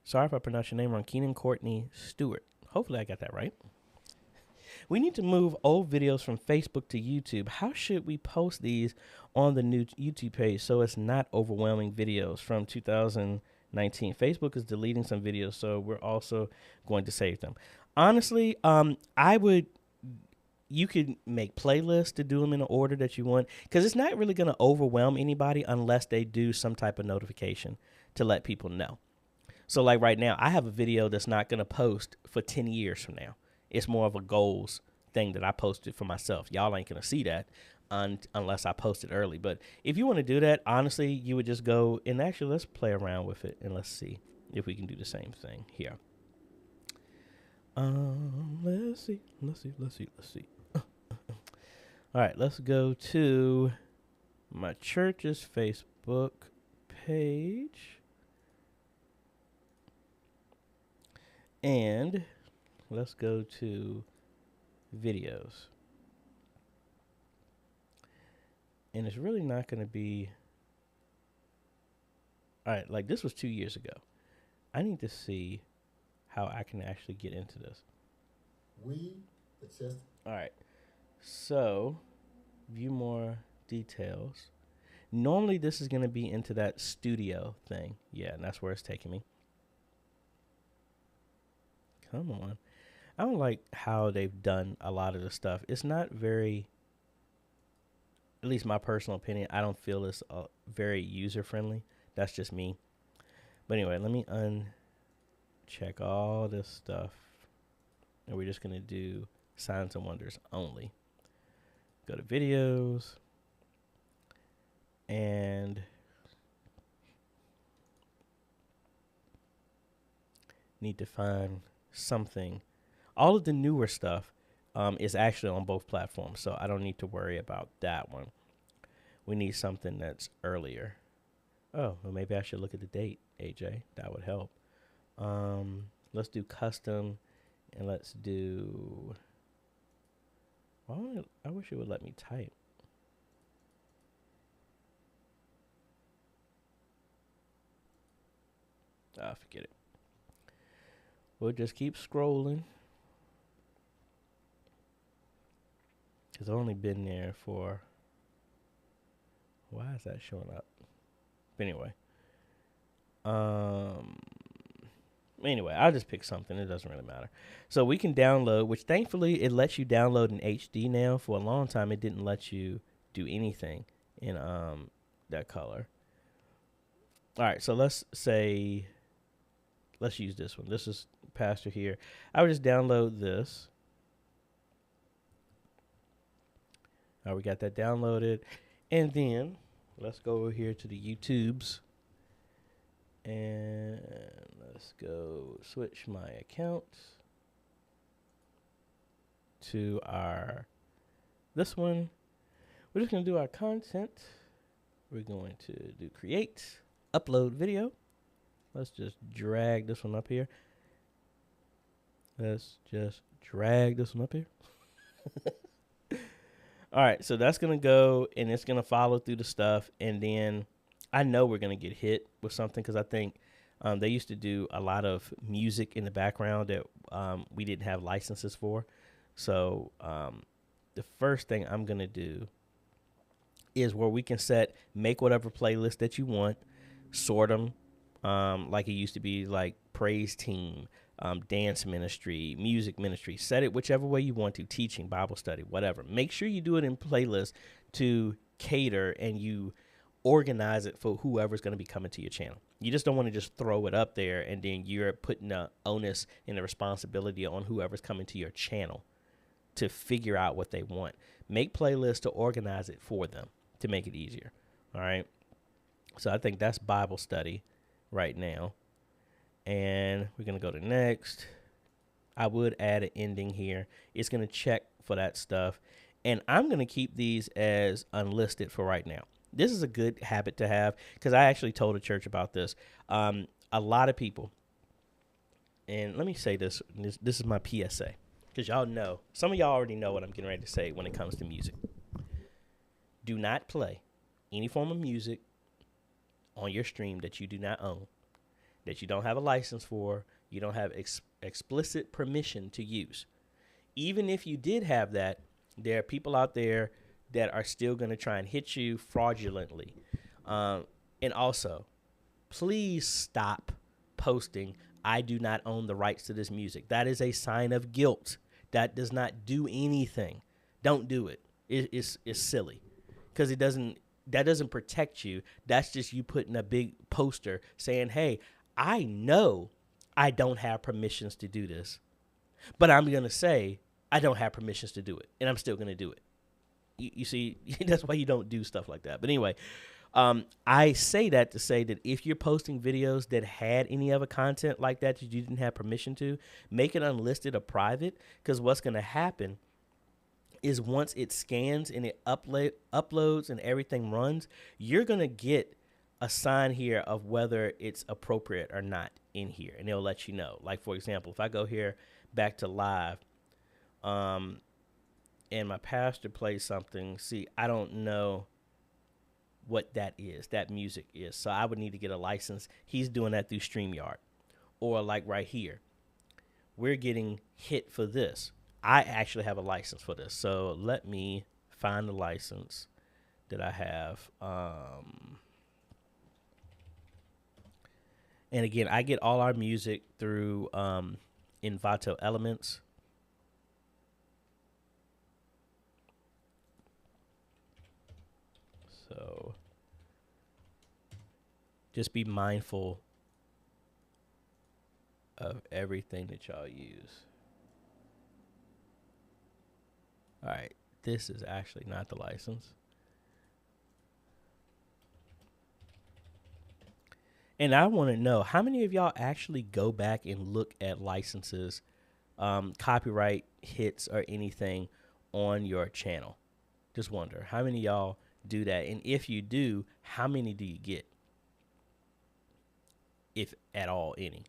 Sorry if I pronounced your name wrong. Keenan Courtney Stewart. Hopefully I got that right. We need to move old videos from Facebook to YouTube. How should we post these on the new YouTube page so it's not overwhelming videos from 2019? Facebook is deleting some videos, so we're also going to save them. Honestly, you could make playlists to do them in the order that you want, because it's not really going to overwhelm anybody unless they do some type of notification to let people know. So like right now, I have a video that's not going to post for 10 years from now. It's more of a goals thing that I posted for myself. Y'all ain't going to see that unless I post it early. But if you want to do that, honestly, you would just go and actually let's play around with it and let's see if we can do the same thing here. Let's see. All right, let's go to my church's Facebook page. And let's go to videos. And it's really not going to be... All right, like this was 2 years ago. I need to see how I can actually get into this. All right. So, view more details. Normally, this is going to be into that studio thing. Yeah, and that's where it's taking me. Come on. I don't like how they've done a lot of the stuff. It's not very, at least my personal opinion, I don't feel it's very user-friendly. That's just me. But anyway, let me uncheck all this stuff. And we're just going to do Signs and Wonders only. Go to videos. And need to find something. All of the newer stuff is actually on both platforms, so I don't need to worry about that one. We need something that's earlier. Oh, well, maybe I should look at the date, AJ. That would help. Let's do custom, and let's do... I wish it would let me type. Forget it. We'll just keep scrolling. It's only been there for... Why is that showing up? But anyway, I'll just pick something. It doesn't really matter. So we can download, which thankfully it lets you download in HD now. For a long time, it didn't let you do anything in that color. All right, so let's use this one. This is Pastor here. I would just download this. All right, we got that downloaded. And then let's go over here to the YouTubes. And let's go switch my account to this one. We're just going to do our content. We're going to do create, upload video. Let's just drag this one up here. All right, so that's going to go, and it's going to follow through the stuff. And then I know we're going to get hit with something because I think they used to do a lot of music in the background that we didn't have licenses for. So the first thing I'm going to do is where we can make whatever playlist that you want, sort them like it used to be, like praise team, dance ministry, music ministry. Set it whichever way you want to, teaching, Bible study, whatever. Make sure you do it in playlists to cater, and you organize it for whoever's going to be coming to your channel. You just don't want to just throw it up there and then you're putting the onus and the responsibility on whoever's coming to your channel to figure out what they want. Make playlists to organize it for them to make it easier. All right. So I think that's Bible study right now. And we're going to go to next. I would add an ending here. It's going to check for that stuff. And I'm going to keep these as unlisted for right now. This is a good habit to have because I actually told a church about this. A lot of people, and let me say this is my PSA, because y'all know, some of y'all already know what I'm getting ready to say when it comes to music. Do not play any form of music on your stream that you do not own, that you don't have a license for, you don't have explicit permission to use. Even if you did have that, there are people out there that are still going to try and hit you fraudulently. And also, please stop posting, I do not own the rights to this music. That is a sign of guilt. That does not do anything. Don't do it. It's silly because that doesn't protect you. That's just you putting a big poster saying, hey, I know I don't have permissions to do this, but I'm going to say I don't have permissions to do it, and I'm still going to do it. You see, that's why you don't do stuff like that. But anyway, I say that to say that if you're posting videos that had any other content like that you didn't have permission to, make it unlisted or private, because what's going to happen is once it scans and it uploads and everything runs, you're going to get a sign here of whether it's appropriate or not in here, and it'll let you know. Like, for example, if I go here back to live, and my pastor plays something, see, I don't know what that is, that music is. So I would need to get a license. He's doing that through StreamYard. Or like right here, we're getting hit for this. I actually have a license for this. So let me find the license that I have. And again, I get all our music through Envato Elements. So just be mindful of everything that y'all use. All right, this is actually not the license. And I want to know, how many of y'all actually go back and look at licenses, copyright hits or anything on your channel? Just wonder, how many of y'all do that? And if you do, how many do you get? If at all, any.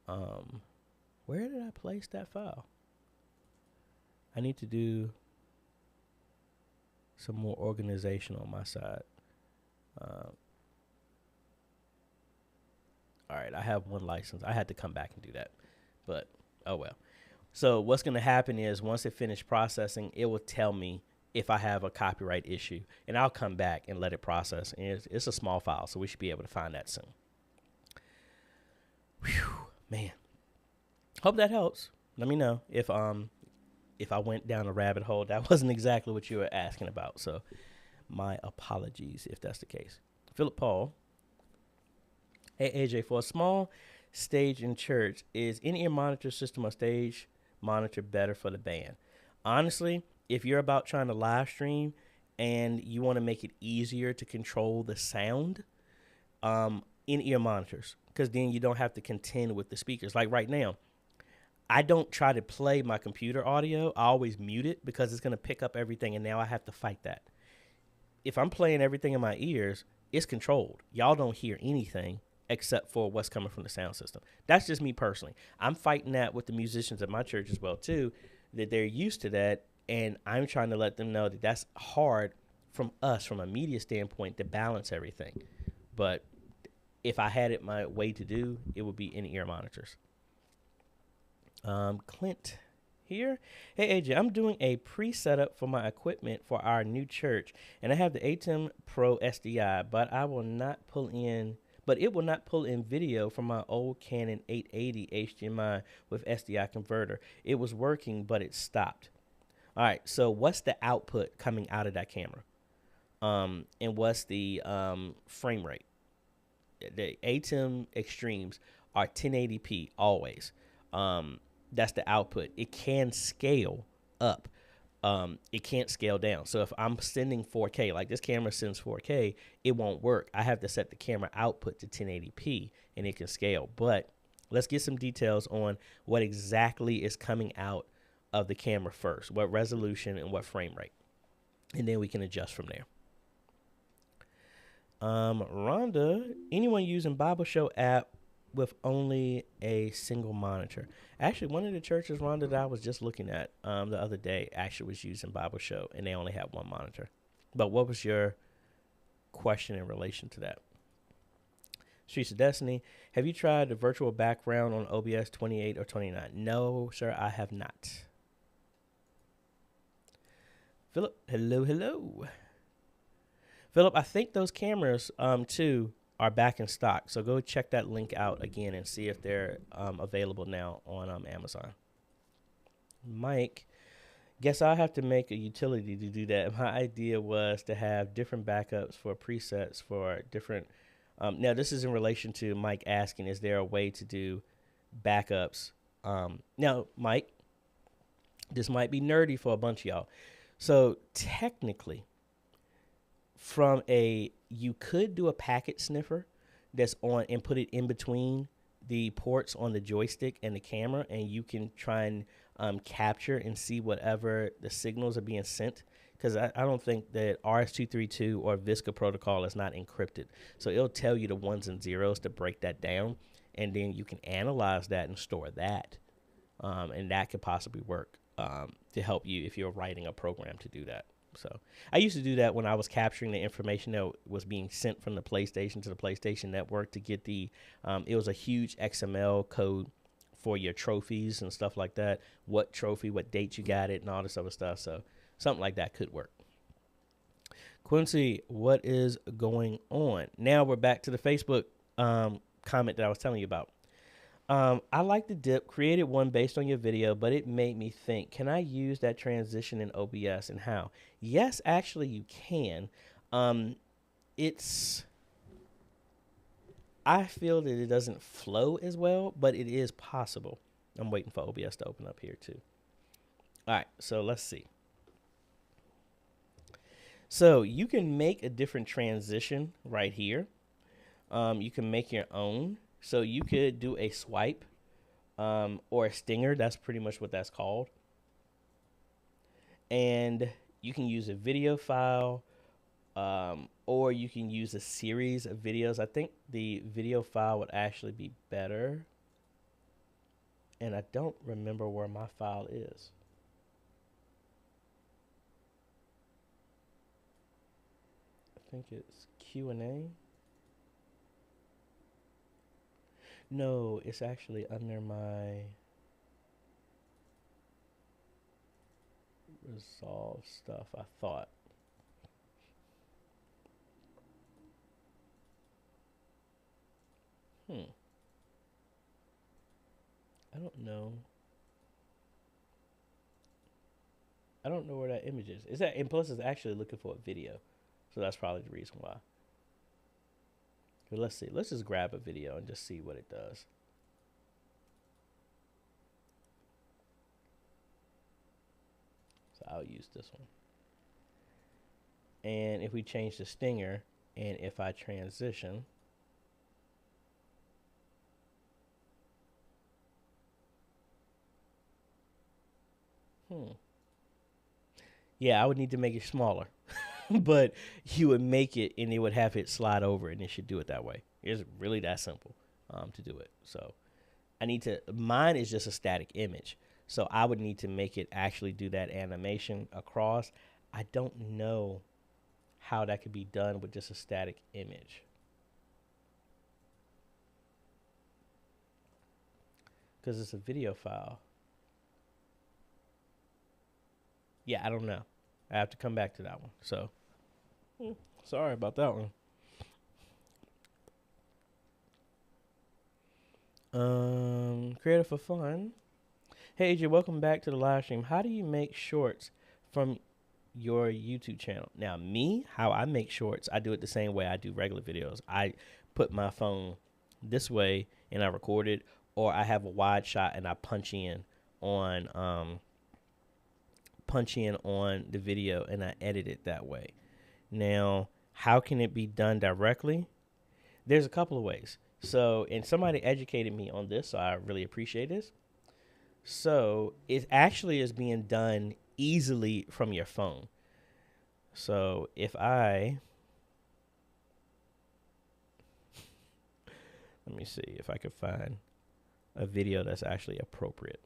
Where did I place that file? I need to do some more organization on my side. All right, I have one license. I had to come back and do that, but oh well. So what's going to happen is once it finishes processing, it will tell me if I have a copyright issue, and I'll come back and let it process. And it's a small file, so we should be able to find that soon. Whew, man. Hope that helps. Let me know if I went down a rabbit hole. That wasn't exactly what you were asking about, so my apologies if that's the case. Philip Paul. Hey, AJ, for a small stage in church, is in-ear monitor system or stage monitor better for the band? Honestly, if you're about trying to live stream and you want to make it easier to control the sound, in-ear monitors, because then you don't have to contend with the speakers. Like right now, I don't try to play my computer audio. I always mute it because it's going to pick up everything, and now I have to fight that. If I'm playing everything in my ears, it's controlled. Y'all don't hear anything except for what's coming from the sound system. That's just me personally. I'm fighting that with the musicians at my church as well, too, that they're used to that, and I'm trying to let them know that that's hard from us, from a media standpoint, to balance everything. But if I had it my way to do, it would be in-ear monitors. Clint here. Hey AJ, I'm doing a pre-setup for my equipment for our new church, and I have the ATEM Pro SDI, but I will not pull in. But it will not pull in video from my old Canon 880 HDMI with SDI converter. It was working, but it stopped. All right. So what's the output coming out of that camera? And what's the frame rate? The ATEM Extremes are 1080p always. That's the output. It can scale up. It can't scale down. So if I'm sending 4K, like this camera sends 4K, it won't work. I have to set the camera output to 1080p and it can scale. But let's get some details on what exactly is coming out of the camera first, what resolution and what frame rate. And then we can adjust from there. Rhonda, anyone using Bible Show app with only a single monitor? Actually, one of the churches, Rhonda, that I was just looking at the other day actually was using Bible Show, and they only had one monitor. But what was your question in relation to that? Streets of Destiny, have you tried the virtual background on OBS 28 or 29? No, sir, I have not. Philip, hello. Philip, I think those cameras, too, are back in stock. So go check that link out again and see if they're available now on Amazon. Mike, guess I'll have to make a utility to do that. My idea was to have different backups for presets for different. Now, this is in relation to Mike asking, is there a way to do backups? Now, Mike, this might be nerdy for a bunch of y'all. So technically, you could do a packet sniffer that's on and put it in between the ports on the joystick and the camera, and you can try and capture and see whatever the signals are being sent. Because I don't think that RS-232 or Visca protocol is not encrypted. So it'll tell you the ones and zeros to break that down, and then you can analyze that and store that. And that could possibly work to help you if you're writing a program to do that. So I used to do that when I was capturing the information that was being sent from the PlayStation to the PlayStation Network to get the, it was a huge XML code for your trophies and stuff like that. What trophy, what date you got it, and all this other stuff. So something like that could work. Quincy, what is going on? Now we're back to the Facebook comment that I was telling you about. I like the dip, created one based on your video, but it made me think, can I use that transition in OBS and how? Yes, actually you can. I feel that it doesn't flow as well, but it is possible. I'm waiting for OBS to open up here too. All right, so let's see. So you can make a different transition right here. You can make your own. So you could do a swipe or a stinger. That's pretty much what that's called. And you can use a video file or you can use a series of videos. I think the video file would actually be better. And I don't remember where my file is. I think it's Q&A. No, it's actually under my resolve stuff, I thought. I don't know. I don't know where that image is. Is that, and plus it's actually looking for a video. So that's probably the reason why. But let's see. Let's just grab a video and just see what it does. So I'll use this one. And if we change the stinger, and if I transition, yeah, I would need to make it smaller. But you would make it and it would have it slide over and it should do it that way. It's really that simple to do it. So I need to, mine is just a static image. So I would need to make it actually do that animation across. I don't know how that could be done with just a static image. Because it's a video file. Yeah, I don't know. I have to come back to that one. So, sorry about that one. Creative for fun. Hey AJ, welcome back to the live stream. How do you make shorts from your YouTube channel? Now, me, how I make shorts, I do it the same way I do regular videos. I put my phone this way and I record it, or I have a wide shot and I punch in on the video and I edit it that way. Now, how can it be done directly? There's a couple of ways. So, and somebody educated me on this, so I really appreciate this. So, it actually is being done easily from your phone. So, if let me see if I could find a video that's actually appropriate.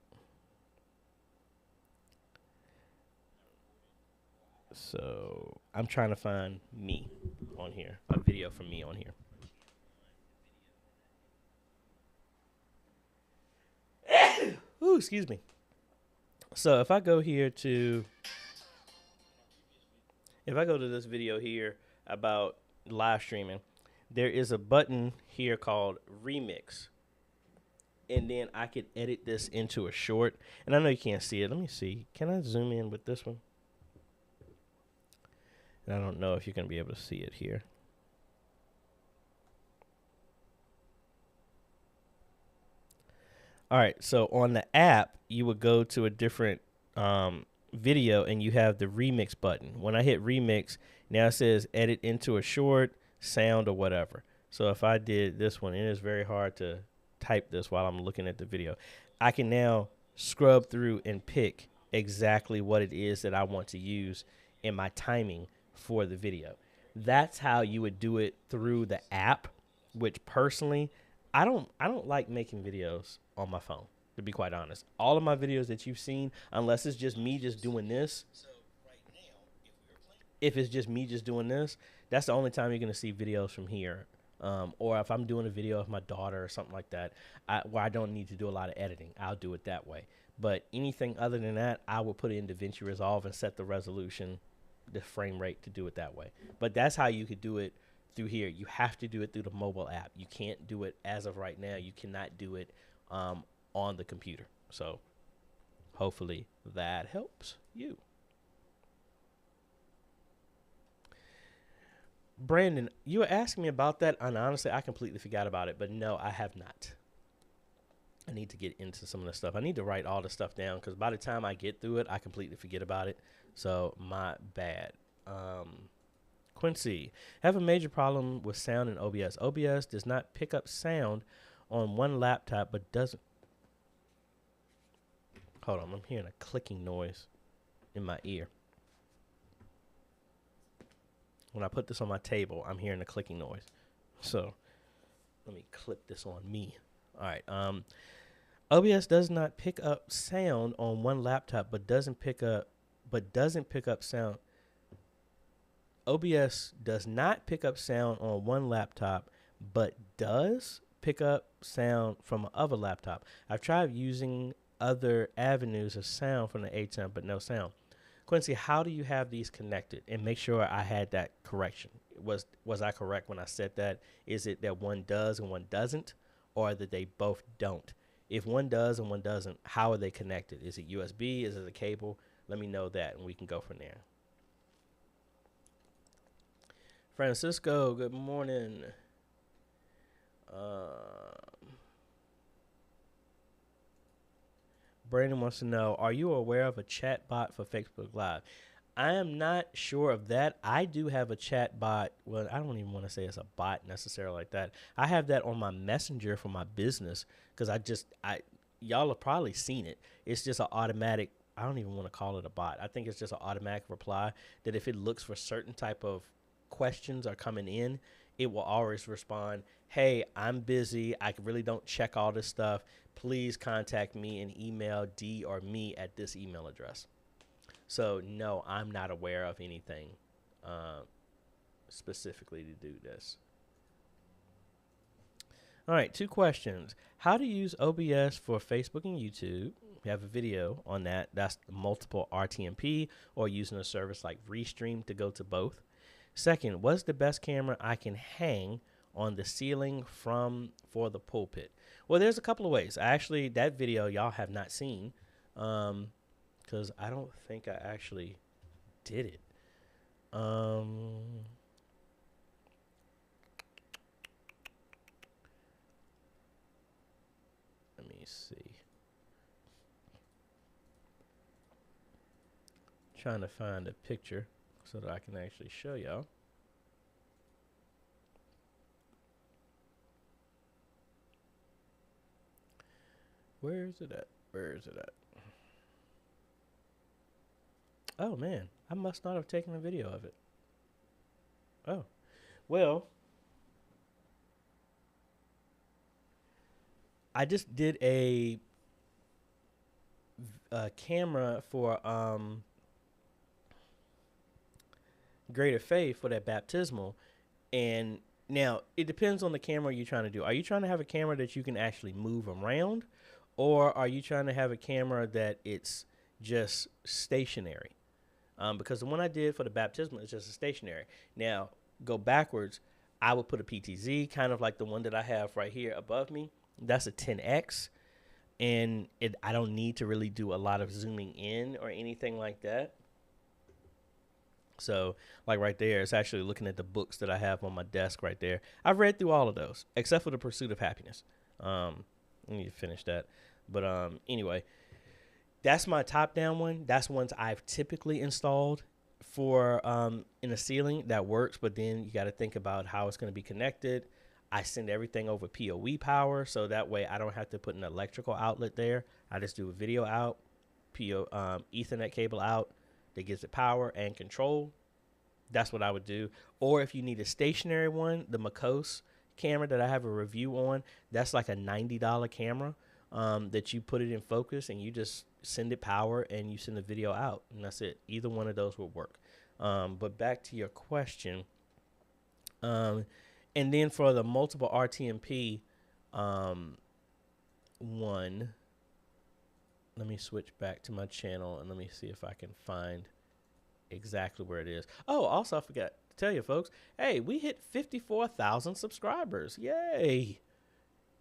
So, I'm trying to find me on here, a video from me on here. Ooh, excuse me. So if I go to this video here about live streaming, there is a button here called remix. And then I could edit this into a short. And I know you can't see it. Let me see. Can I zoom in with this one? And I don't know if you're going to be able to see it here. All right, so on the app, you would go to a different video and you have the remix button. When I hit remix, now it says edit into a short, sound, or whatever. So if I did this one, it is very hard to type this while I'm looking at the video. I can now scrub through and pick exactly what it is that I want to use in my timing for the video. That's how you would do it through the app, which personally, I don't like making videos on my phone, to be quite honest. All of my videos that you've seen, unless it's just me just doing this, if it's just me just doing this, that's the only time you're going to see videos from here. Or if I'm doing a video of my daughter or something like that, where I don't need to do a lot of editing, I'll do it that way. But anything other than that, I will put it into DaVinci Resolve and set the resolution, the frame rate to do it that way. But that's how you could do it through here. You have to do it through the mobile app. You can't do it as of right now. You cannot do it on the computer. So hopefully that helps you. Brandon, you were asking me about that, and honestly, I completely forgot about it. But no, I have not. I need to get into some of the stuff. I need to write all the stuff down because by the time I get through it, I completely forget about it. So my bad. Quincy, have a major problem with sound in OBS. OBS does not pick up sound on one laptop, but doesn't. Hold on, I'm hearing a clicking noise in my ear. When I put this on my table, I'm hearing a clicking noise. So let me clip this on me. All right. OBS does not pick up sound on one laptop, but doesn't pick up sound. OBS does not pick up sound on one laptop, but does pick up sound from another laptop. I've tried using other avenues of sound from the A10, but no sound. Quincy, how do you have these connected? And make sure I had that correction. Was I correct when I said that? Is it that one does and one doesn't, or that they both don't? If one does and one doesn't, how are they connected? Is it USB? Is it a cable? Let me know that, and we can go from there. Francisco, good morning. Brandon wants to know, are you aware of a chat bot for Facebook Live? I am not sure of that. I do have a chat bot. Well, I don't even want to say it's a bot necessarily like that. I have that on my Messenger for my business because y'all have probably seen it. It's just an automatic, I don't even want to call it a bot. I think it's just an automatic reply that if it looks for certain type of questions are coming in, it will always respond, hey, I'm busy. I really don't check all this stuff. Please contact me and email D or me at this email address. So, no, I'm not aware of anything specifically to do this. All right, 2 questions. How to use OBS for Facebook and YouTube? We have a video on that. That's multiple RTMP or using a service like Restream to go to both. Second, what's the best camera I can hang on the ceiling for the pulpit? Well, there's a couple of ways. Actually, that video y'all have not seen because I don't think I actually did it. Let me see. Trying to find a picture so that I can actually show y'all. Where is it at? Where is it at? Oh man, I must not have taken a video of it. Oh, well, I just did a camera for Greater Faith for that baptismal, and now it depends on the camera you're trying to do. Are you trying to have a camera that you can actually move around, or are you trying to have a camera that it's just stationary? Because the one I did for the baptismal is just a stationary. Now, go backwards, I would put a PTZ, kind of like the one that I have right here above me. That's a 10X, and I don't need to really do a lot of zooming in or anything like that. So, like right there, it's actually looking at the books that I have on my desk right there. I've read through all of those, except for The Pursuit of Happiness. I need to finish that. But anyway, that's my top-down one. That's ones I've typically installed for in a ceiling that works, but then you got to think about how it's going to be connected. I send everything over PoE power, so that way I don't have to put an electrical outlet there. I just do a video out, Ethernet cable out that gives it power and control. That's what I would do. Or if you need a stationary one, the Makos camera that I have a review on, that's like a $90 camera that you put it in focus and you just send it power and you send the video out, and that's it. Either one of those will work. But back to your question. And then for the multiple RTMP one, let me switch back to my channel and let me see if I can find exactly where it is. Oh, also I forgot to tell you folks, hey, we hit 54,000 subscribers. Yay.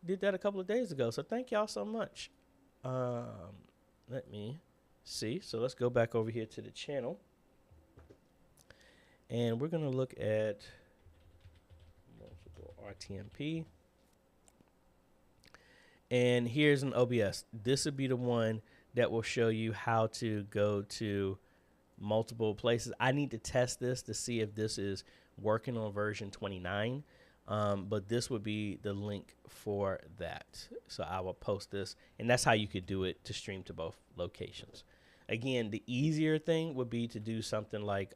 Did that a couple of days ago. So thank y'all so much. Let me see. So let's go back over here to the channel. And we're going to look at multiple RTMP. And here's an OBS. This would be the one that will show you how to go to multiple places. I need to test this to see if this is working on version 29. But this would be the link for that. So I will post this, and that's how you could do it to stream to both locations. Again, the easier thing would be to do something like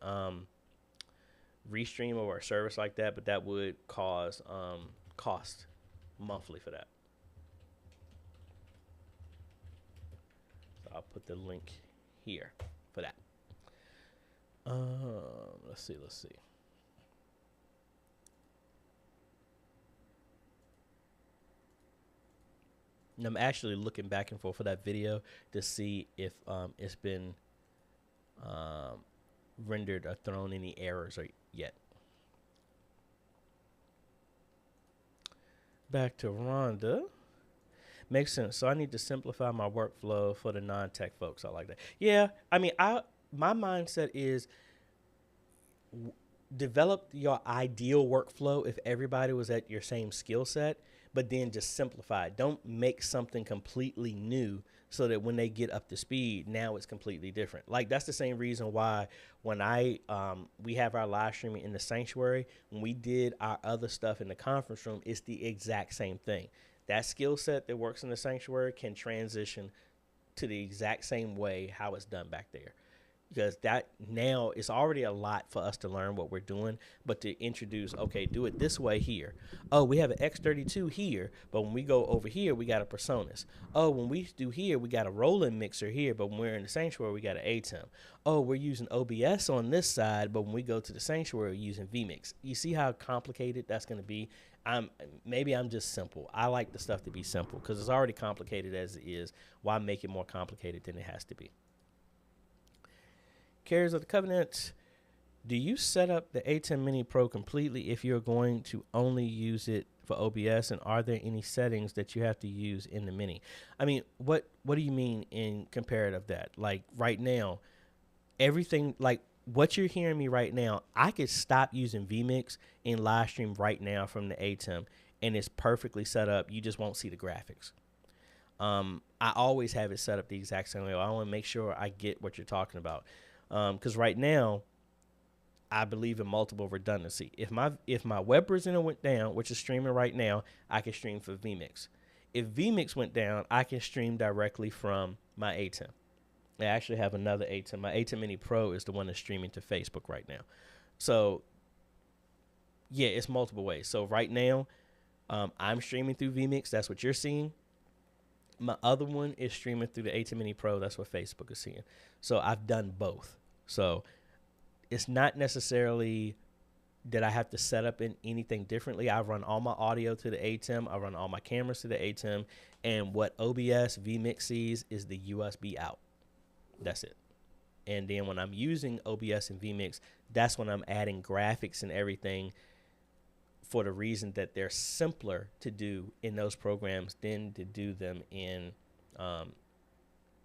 Restream or a service like that, but that would cause cost monthly for that. So I'll put the link here for that. Let's see. And I'm actually looking back and forth for that video to see if it's been rendered or thrown any errors yet. Back to Rhonda. Makes sense. So I need to simplify my workflow for the non-tech folks. I like that. Yeah, I mean, my mindset is develop your ideal workflow if everybody was at your same skill set, but then just simplify it. Don't make something completely new so that when they get up to speed, now it's completely different. Like that's the same reason why when we have our live streaming in the sanctuary, when we did our other stuff in the conference room, it's the exact same thing. That skill set that works in the sanctuary can transition to the exact same way how it's done back there. because that now is already a lot for us to learn what we're doing, but to introduce, okay, do it this way here. Oh, we have an X32 here, but when we go over here, we got a Personas. Oh, when we do here, we got a Roland mixer here, but when we're in the Sanctuary, we got an ATEM. Oh, we're using OBS on this side, but when we go to the Sanctuary, we're using vMix. You see how complicated that's going to be? Maybe I'm just simple. I like the stuff to be simple because it's already complicated as it is. Why make it more complicated than it has to be? Carriers of the Covenant, do you set up the ATEM Mini Pro completely if you're going to only use it for OBS, and are there any settings that you have to use in the Mini? I mean, what do you mean in comparative that? Like right now, everything, like what you're hearing me right now, I could stop using vMix and live stream right now from the ATEM, and it's perfectly set up. You just won't see the graphics. I always have it set up the exact same way. I want to make sure I get what you're talking about. Because right now, I believe in multiple redundancy. If my web presenter went down, which is streaming right now, I can stream for vMix. If vMix went down, I can stream directly from my ATEM. I actually have another ATEM. My ATEM Mini Pro is the one that's streaming to Facebook right now. So, yeah, it's multiple ways. So right now, I'm streaming through vMix. That's what you're seeing. My other one is streaming through the ATEM Mini Pro. That's what Facebook is seeing. So I've done both. So it's not necessarily that I have to set up in anything differently. I run all my audio to the ATEM. I run all my cameras to the ATEM. And what OBS vMix sees is the USB out. That's it. And then when I'm using OBS and vMix, that's when I'm adding graphics and everything for the reason that they're simpler to do in those programs than to do them in the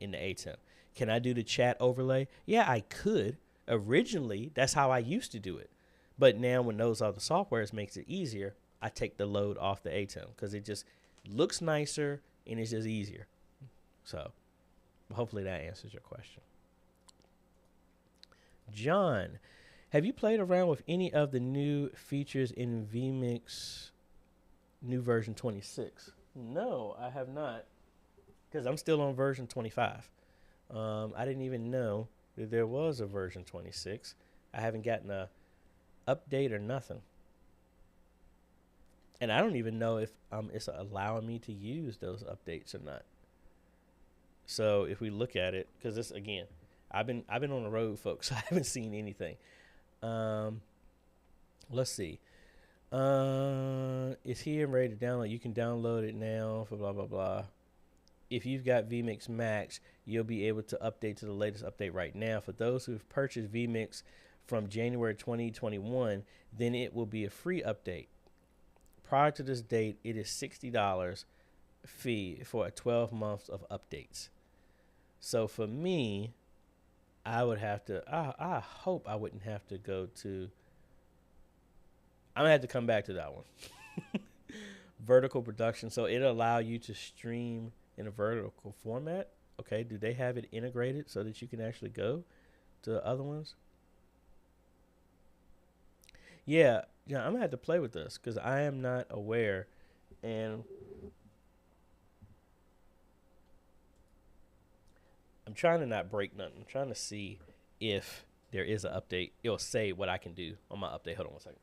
ATEM. Can I do the chat overlay? Yeah, I could. Originally, that's how I used to do it. But now when those other softwares makes it easier, I take the load off the ATEM because it just looks nicer and it's just easier. So hopefully that answers your question. John, have you played around with any of the new features in vMix new version 26? No, I have not, because I'm still on version 25. I didn't even know that there was a version 26. I haven't gotten a update or nothing. And I don't even know if it's allowing me to use those updates or not. So if we look at it, because this, again, I've been on the road, folks. So I haven't seen anything. Let's see. It's here and ready to download. You can download it now for blah, blah, blah. If you've got vMix Max, you'll be able to update to the latest update right now. For those who've purchased vMix from January 2021, then it will be a free update. Prior to this date, it is $60 fee for a 12 months of updates. So for me, I would have to, I hope I wouldn't have to go to, I'm gonna have to come back to that one. Vertical production. So it'll allow you to stream in a vertical format. Okay, do they have it integrated so that you can actually go to other ones? Yeah, I'm gonna have to play with this because I am not aware. And I'm trying to not break nothing. I'm trying to see if there is an update. It'll say what I can do on my update. Hold on one second.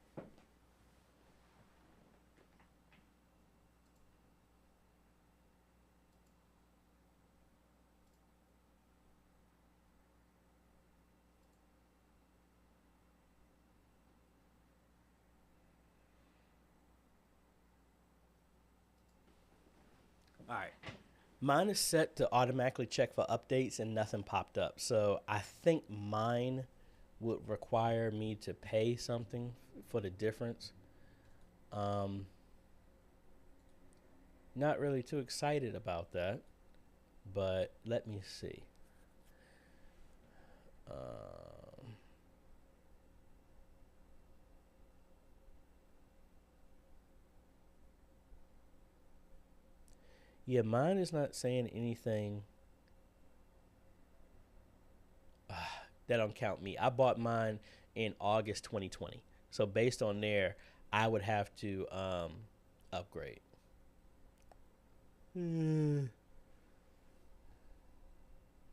All right. Mine is set to automatically check for updates and nothing popped up. So I think mine would require me to pay something for the difference. Not really too excited about that, but let me see. Yeah, mine is not saying anything that don't count me. I bought mine in August 2020. So based on there, I would have to upgrade.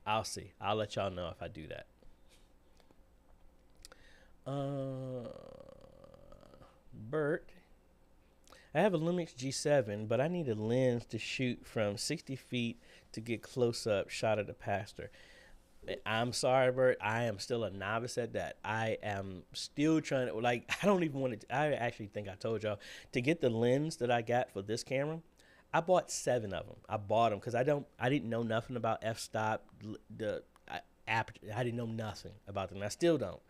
I'll see. I'll let y'all know if I do that. Uh, Bert, I have a Lumix G7, but I need a lens to shoot from 60 feet to get close up shot of the pastor. I'm sorry, Bert. I am still a novice at that. I am still trying to, like, I don't even want to, I actually think I told y'all, to get the lens that I got for this camera, I bought 7 of them. I bought them because I didn't know nothing about f-stop, the app. I didn't know nothing about them. I still don't.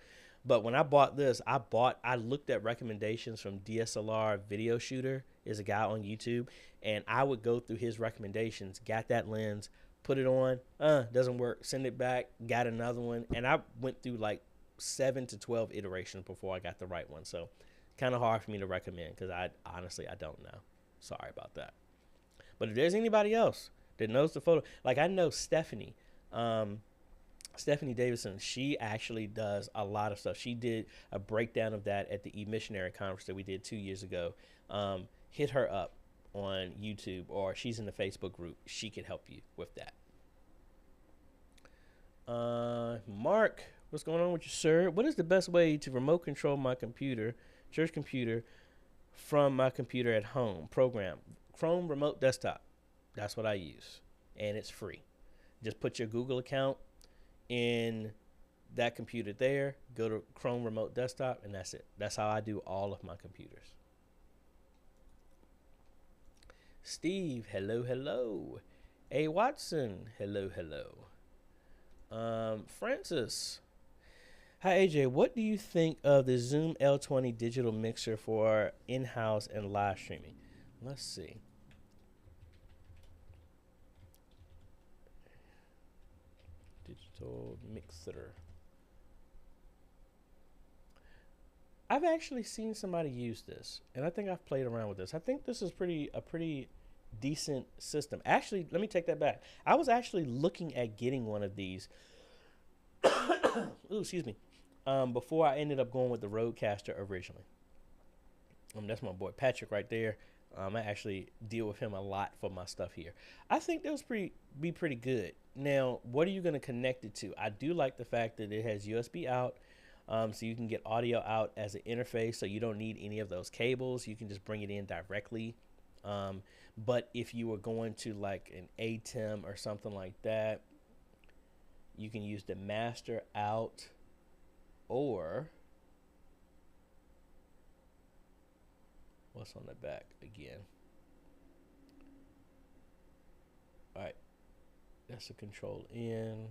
But when I bought this, I looked at recommendations from DSLR Video Shooter, is a guy on YouTube, and I would go through his recommendations, got that lens, put it on, doesn't work, send it back, got another one, and I went through like 7 to 12 iterations before I got the right one. So kind of hard for me to recommend because I honestly, I don't know. Sorry about that. But if there's anybody else that knows the photo, like I know Stephanie, Stephanie Davidson, she actually does a lot of stuff. She did a breakdown of that at the E-Missionary Conference that we did 2 years ago. Hit her up on YouTube, or she's in the Facebook group. She could help you with that. Mark, what's going on with you, sir? What is the best way to remote control my computer, church computer, from my computer at home? Program Chrome Remote Desktop. That's what I use, and it's free. Just put your Google account in that computer there, go to Chrome Remote Desktop, and that's it. That's how I do all of my computers. Steve, hello, hello. A. Watson, hello, hello. Francis, hi AJ, what do you think of the Zoom L20 digital mixer for in-house and live streaming? Let's see. Digital mixer. I've actually seen somebody use this, and I think I've played around with this. I think this is a pretty decent system. Actually, let me take that back. I was actually looking at getting one of these. Ooh, excuse me. Before I ended up going with the Rodecaster originally. That's my boy Patrick right there. I actually deal with him a lot for my stuff here. I think those be pretty good. Now, what are you going to connect it to? I do like the fact that it has USB out, so you can get audio out as an interface, so you don't need any of those cables. You can just bring it in directly. But if you were going to like an ATEM or something like that, you can use the master out, or what's on the back again? All right, that's a control in.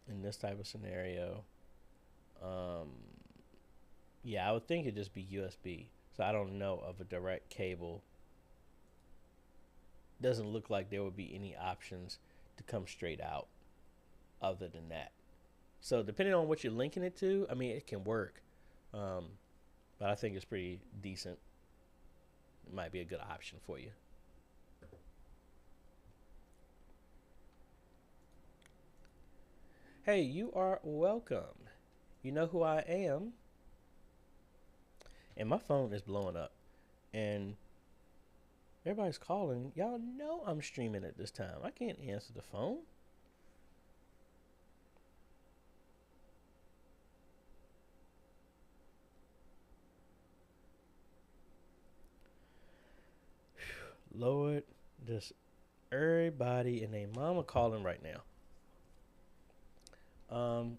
In this type of scenario, yeah, I would think it'd just be USB. So I don't know of a direct cable. Doesn't look like there would be any options to come straight out other than that. So depending on what you're linking it to, I mean, it can work. But I think it's pretty decent. It might be a good option for you. Hey, you are welcome. You know who I am. And my phone is blowing up. And everybody's calling. Y'all know I'm streaming at this time. I can't answer the phone. Lord, just everybody and their mama calling right now.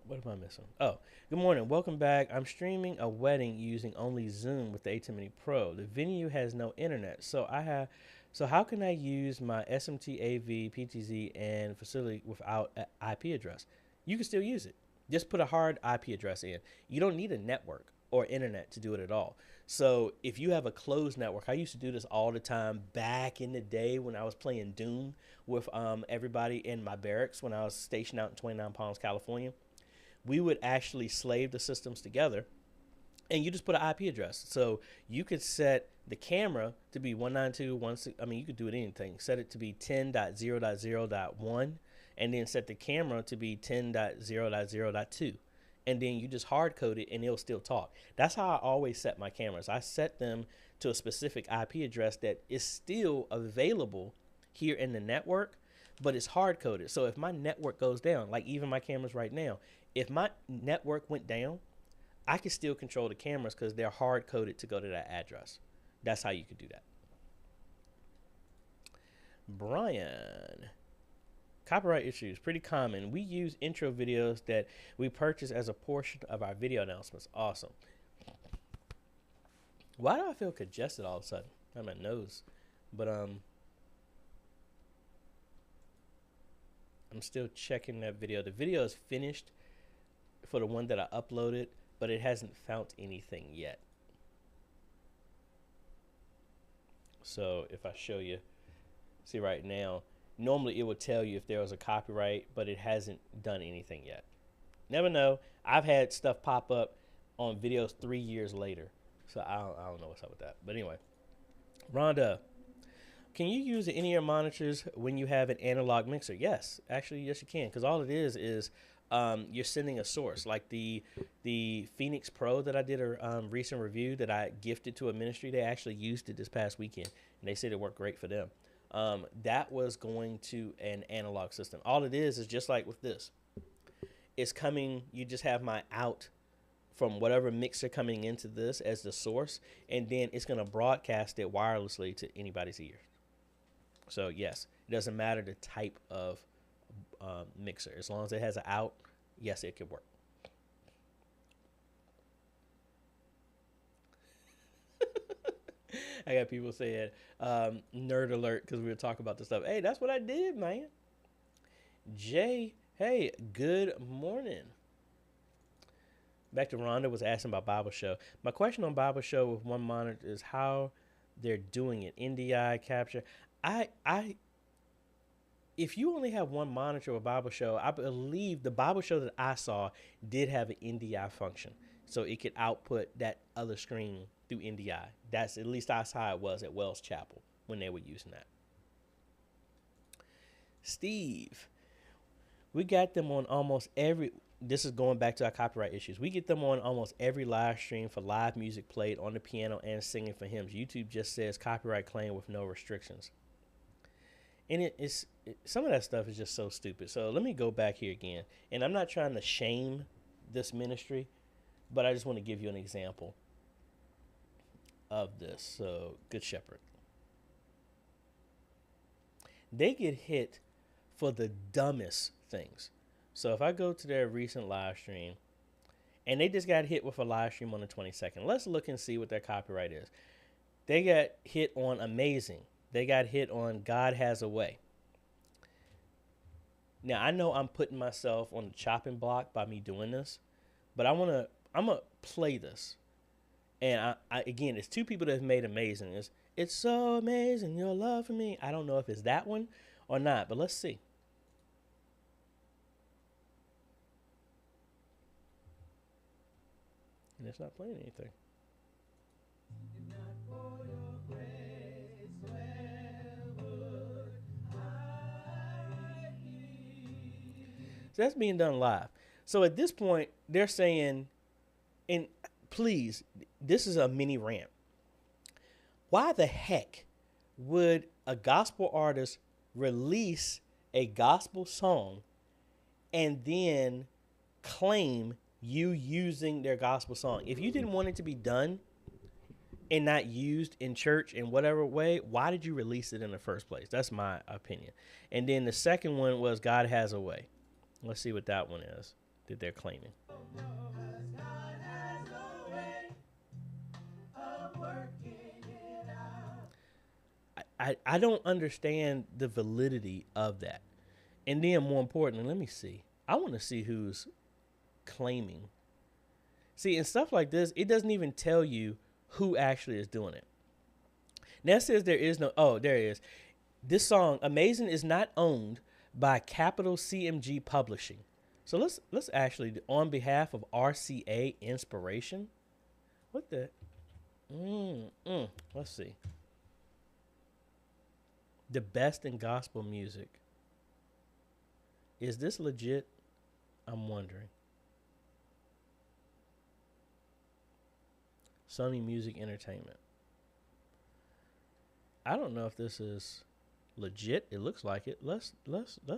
What am I missing? Oh, good morning. Welcome back. I'm streaming a wedding using only Zoom with the A10 Mini Pro. The venue has no internet, so how can I use my SMT AV, PTZ, and facility without an IP address? You can still use it. Just put a hard IP address in. You don't need a network or internet to do it at all. So if you have a closed network, I used to do this all the time back in the day when I was playing Doom with everybody in my barracks when I was stationed out in 29 Palms, California. We would actually slave the systems together, and you just put an IP address. So you could set the camera to be 192.168. I mean, you could do it anything. Set it to be 10.0.0.1, and then set the camera to be 10.0.0.2. And then you just hard code it and it'll still talk. That's how I always set my cameras. I set them to a specific IP address that is still available here in the network, but it's hard coded. So if my network goes down, like even my cameras right now, if my network went down, I can still control the cameras because they're hard coded to go to that address. That's how you could do that. Brian, copyright issues, pretty common. We use intro videos that we purchase as a portion of our video announcements. Awesome. Why do I feel congested all of a sudden? On my nose. But I'm still checking that video. The video is finished for the one that I uploaded, but it hasn't found anything yet. So if I show you, see right now, normally it would tell you if there was a copyright, but it hasn't done anything yet. Never know. I've had stuff pop up on videos 3 years later. So I don't know what's up with that. But anyway, Rhonda, can you use the in-ear monitors when you have an analog mixer? Yes, actually, yes, you can. Because all it is you're sending a source. Like the Phoenix Pro that I did a recent review that I gifted to a ministry, they actually used it this past weekend. And they said it worked great for them. That was going to an analog system. All it is just like with this. It's coming, you just have my out from whatever mixer coming into this as the source, and then it's going to broadcast it wirelessly to anybody's ear. So yes, it doesn't matter the type of mixer. As long as it has an out, yes, it could work. I got people saying, nerd alert, because we were talking about this stuff. Hey, that's what I did, man. Jay, hey, good morning. Back to Rhonda was asking about Bible Show. My question on Bible Show with one monitor is how they're doing it. NDI capture. If you only have one monitor with Bible Show, I believe the Bible Show that I saw did have an NDI function. So it could output that other screen through NDI. That's at least that's how it was at Wells Chapel when they were using that. Steve, we got them on almost every. This is going back to our copyright issues. We get them on almost every live stream for live music played on the piano and singing for hymns. YouTube just says copyright claim with no restrictions. And some of that stuff is just so stupid. So let me go back here again. And I'm not trying to shame this ministry, but I just want to give you an example of this. So, Good Shepherd. They get hit for the dumbest things. So if I go to their recent live stream, and they just got hit with a live stream on the 22nd. Let's look and see what their copyright is. They got hit on Amazing. They got hit on God Has a Way. Now, I know I'm putting myself on the chopping block by me doing this, but I'm going to play this. And again, it's two people that have made Amazing. It's so amazing, your love for me. I don't know if it's that one or not, but let's see. And it's not playing anything. So that's being done live. So at this point, they're saying, and please, this is a mini rant. Why the heck would a gospel artist release a gospel song and then claim you using their gospel song? If you didn't want it to be done and not used in church in whatever way, why did you release it in the first place? That's my opinion. And then the second one was God Has a Way. Let's see what that one is that they're claiming. I don't understand the validity of that. And then more importantly, let me see. I want to see who's claiming. See, and stuff like this, it doesn't even tell you who actually is doing it. Now it says there is no, oh, there it is. This song, Amazing, is not owned by Capital CMG Publishing. So let's actually, on behalf of RCA Inspiration, what the, let's see. The best in gospel music. Is this legit? I'm wondering. Sony Music Entertainment. I don't know if this is legit. It looks like it. Let's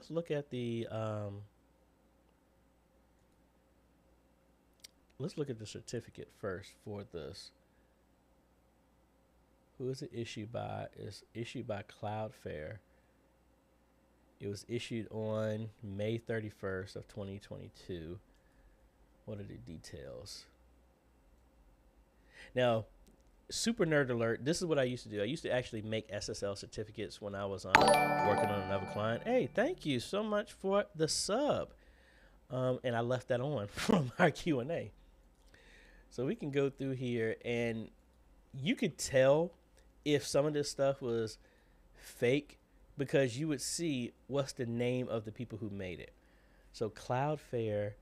look at the let's look at the certificate first for this. Who is it issued by? It's issued by Cloudflare. It was issued on May 31st of 2022. What are the details? Now, super nerd alert. This is what I used to do. I used to actually make SSL certificates when I was working on another client. Hey, thank you so much for the sub. And I left that on from our Q&A. So we can go through here, and you could tell if some of this stuff was fake because you would see what's the name of the people who made it. So Cloudflare,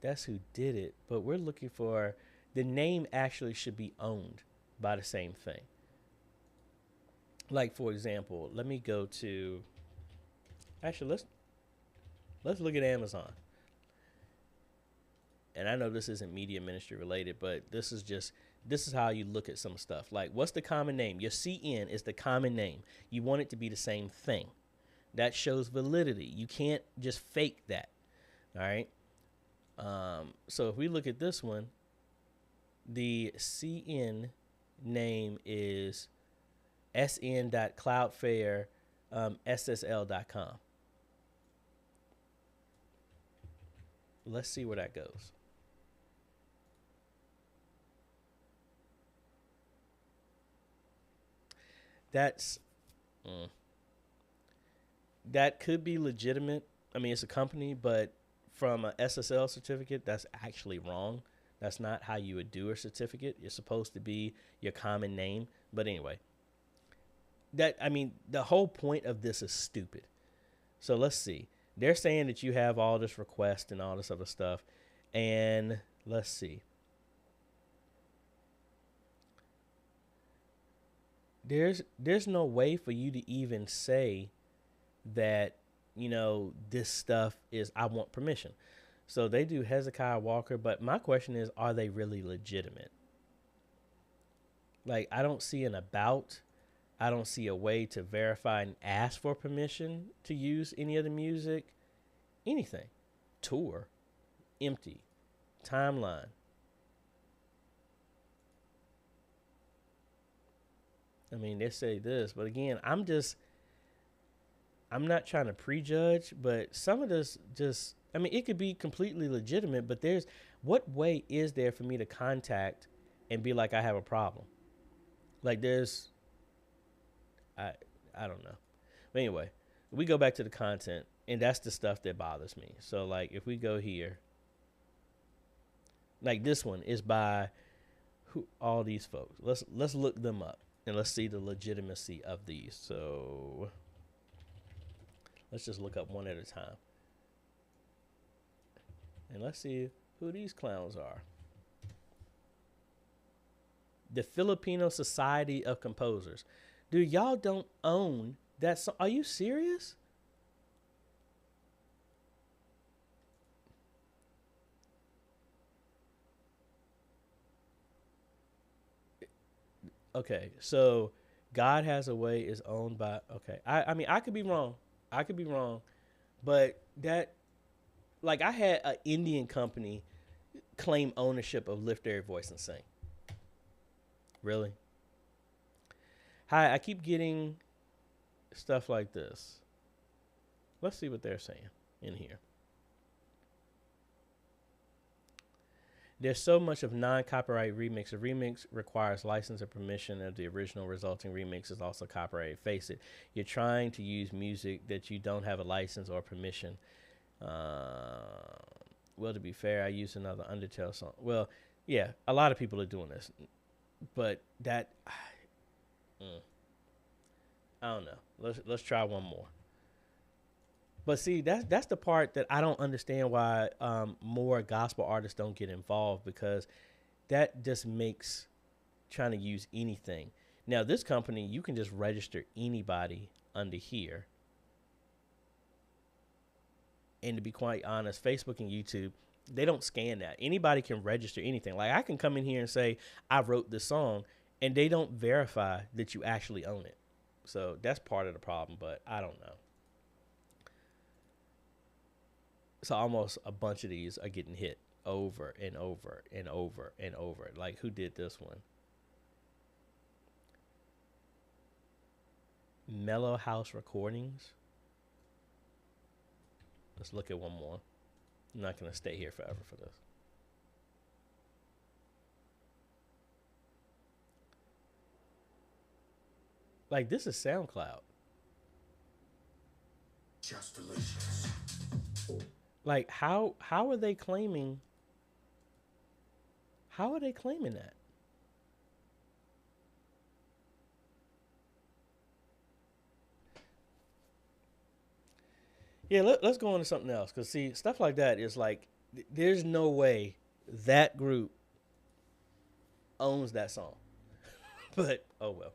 that's who did it, but we're looking for the name actually should be owned by the same thing. Like, for example, let me go to, actually, let's look at Amazon. And I know this isn't media ministry related, but this is how you look at some stuff. Like, what's the common name? Your CN is the common name. You want it to be the same thing. That shows validity. You can't just fake that. All right. So if we look at this one, the CN name is sn.cloudflare.ssl.com. Let's see where that goes. That could be legitimate. I mean, it's a company, but from a SSL certificate, that's actually wrong. That's not how you would do a certificate. It's supposed to be your common name. But anyway, the whole point of this is stupid. So let's see. They're saying that you have all this request and all this other stuff. And let's see. There's no way for you to even say that, this stuff is, I want permission. So they do Hezekiah Walker, but my question is, are they really legitimate? Like, I don't see an about. I don't see a way to verify and ask for permission to use any of the music. Anything. Tour. Empty. Timeline. I mean, they say this, but again, I'm not trying to prejudge, but some of this it could be completely legitimate, but what way is there for me to contact and be like, I have a problem? Like I don't know. But anyway, we go back to the content, and that's the stuff that bothers me. So like, if we go here, like this one is by all these folks. Let's look them up and let's see the legitimacy of these. So let's just look up one at a time. And let's see who these clowns are. The Filipino Society of Composers. Dude, y'all don't own that song. Are you serious? Okay, so God Has a Way is owned by, okay. I mean, I could be wrong. But that, like, I had an Indian company claim ownership of Lift Every Voice and Sing. Really? Hi, I keep getting stuff like this. Let's see what they're saying in here. There's so much of non-copyright remix. A remix requires license or permission of the original, resulting remix is also copyrighted. Face it, you're trying to use music that you don't have a license or permission. Well, to be fair, I used another Undertale song. Well, yeah, a lot of people are doing this, but that, I don't know. Let's try one more. But see, that's the part that I don't understand why more gospel artists don't get involved, because that just makes trying to use anything. Now, this company, you can just register anybody under here. And to be quite honest, Facebook and YouTube, they don't scan that. Anybody can register anything. Like, I can come in here and say, I wrote this song, and they don't verify that you actually own it. So that's part of the problem, but I don't know. So almost a bunch of these are getting hit over and over and over and over. Like, who did this one? Mellow House Recordings. Let's look at one more. I'm not going to stay here forever for this. Like, this is SoundCloud. Just delicious. Like, how are they claiming? How are they claiming that? Yeah, let's go on to something else. Because, see, stuff like that is like, there's no way that group owns that song. But, oh well.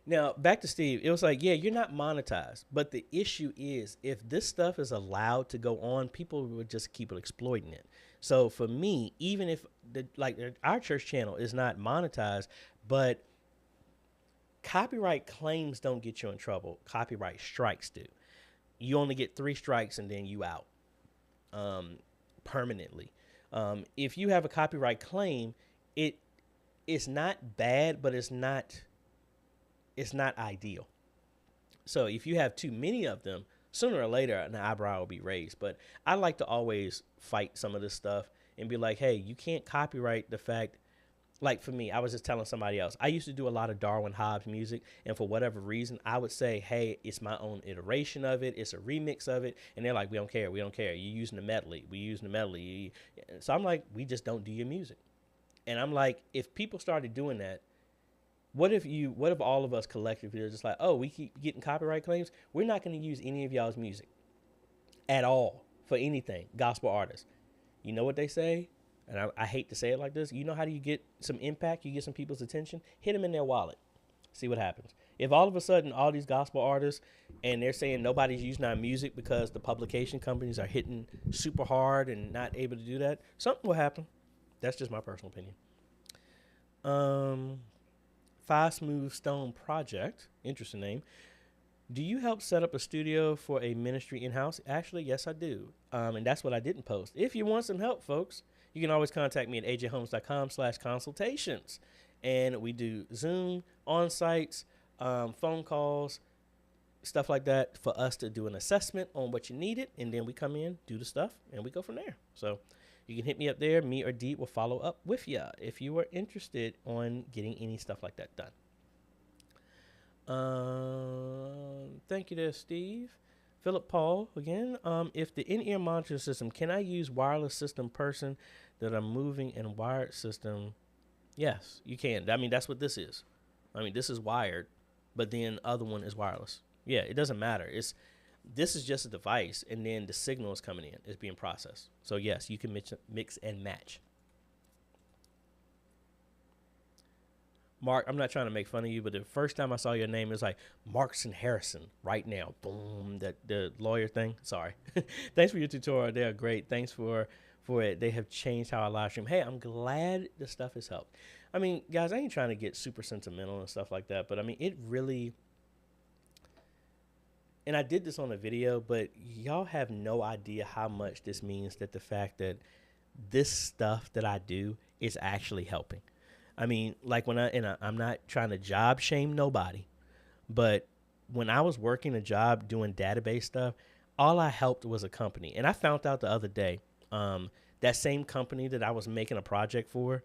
Now, back to Steve. It was like, yeah, you're not monetized. But the issue is, if this stuff is allowed to go on, people would just keep exploiting it. So for me, even if, our church channel is not monetized, but copyright claims don't get you in trouble. Copyright strikes do. You only get 3 strikes and then you out permanently. If you have a copyright claim, it's not bad, but it's not ideal. So if you have too many of them, sooner or later an eyebrow will be raised. But I like to always fight some of this stuff and be like, hey, you can't copyright the fact. Like for me, I was just telling somebody else, I used to do a lot of Darwin Hobbs music, and for whatever reason, I would say, hey, it's my own iteration of it, it's a remix of it, and they're like, we don't care, you're using the medley, we using the medley. So I'm like, we just don't do your music. And I'm like, if people started doing that, what if all of us collectively are just like, oh, we keep getting copyright claims, we're not going to use any of y'all's music at all for anything, gospel artists. You know what they say? And I hate to say it like this. You know how do you get some impact? You get some people's attention? Hit them in their wallet. See what happens. If all of a sudden all these gospel artists and they're saying nobody's using our music because the publication companies are hitting super hard and not able to do that, something will happen. That's just my personal opinion. Five Smooth Stone Project. Interesting name. Do you help set up a studio for a ministry in-house? Actually, yes, I do. And that's what I didn't post. If you want some help, folks, you can always contact me at ajhomes.com/consultations. And we do Zoom, on-sites, phone calls, stuff like that for us to do an assessment on what you needed. And then we come in, do the stuff, and we go from there. So you can hit me up there. Me or Dee will follow up with you if you are interested on getting any stuff like that done. Thank you there, Steve. Philip Paul again. If the in-ear monitoring system, can I use wireless system person that I'm moving and wired system? Yes, you can. I mean, that's what this is. I mean, this is wired, but then other one is wireless. Yeah, it doesn't matter. This is just a device, and then the signal is coming in. It's being processed. So yes, you can mix and match. Mark, I'm not trying to make fun of you, but the first time I saw your name, it was like Markson Harrison right now. Boom, the lawyer thing. Sorry. Thanks for your tutorial. They are great. Thanks for it. They have changed how I live stream. Hey, I'm glad the stuff has helped. I mean, guys, I ain't trying to get super sentimental and stuff like that, but I mean, it really, and I did this on a video, but y'all have no idea how much this means, that the fact that this stuff that I do is actually helping. I mean, like I'm not trying to job shame nobody, but when I was working a job doing database stuff, all I helped was a company. And I found out the other day, that same company that I was making a project for,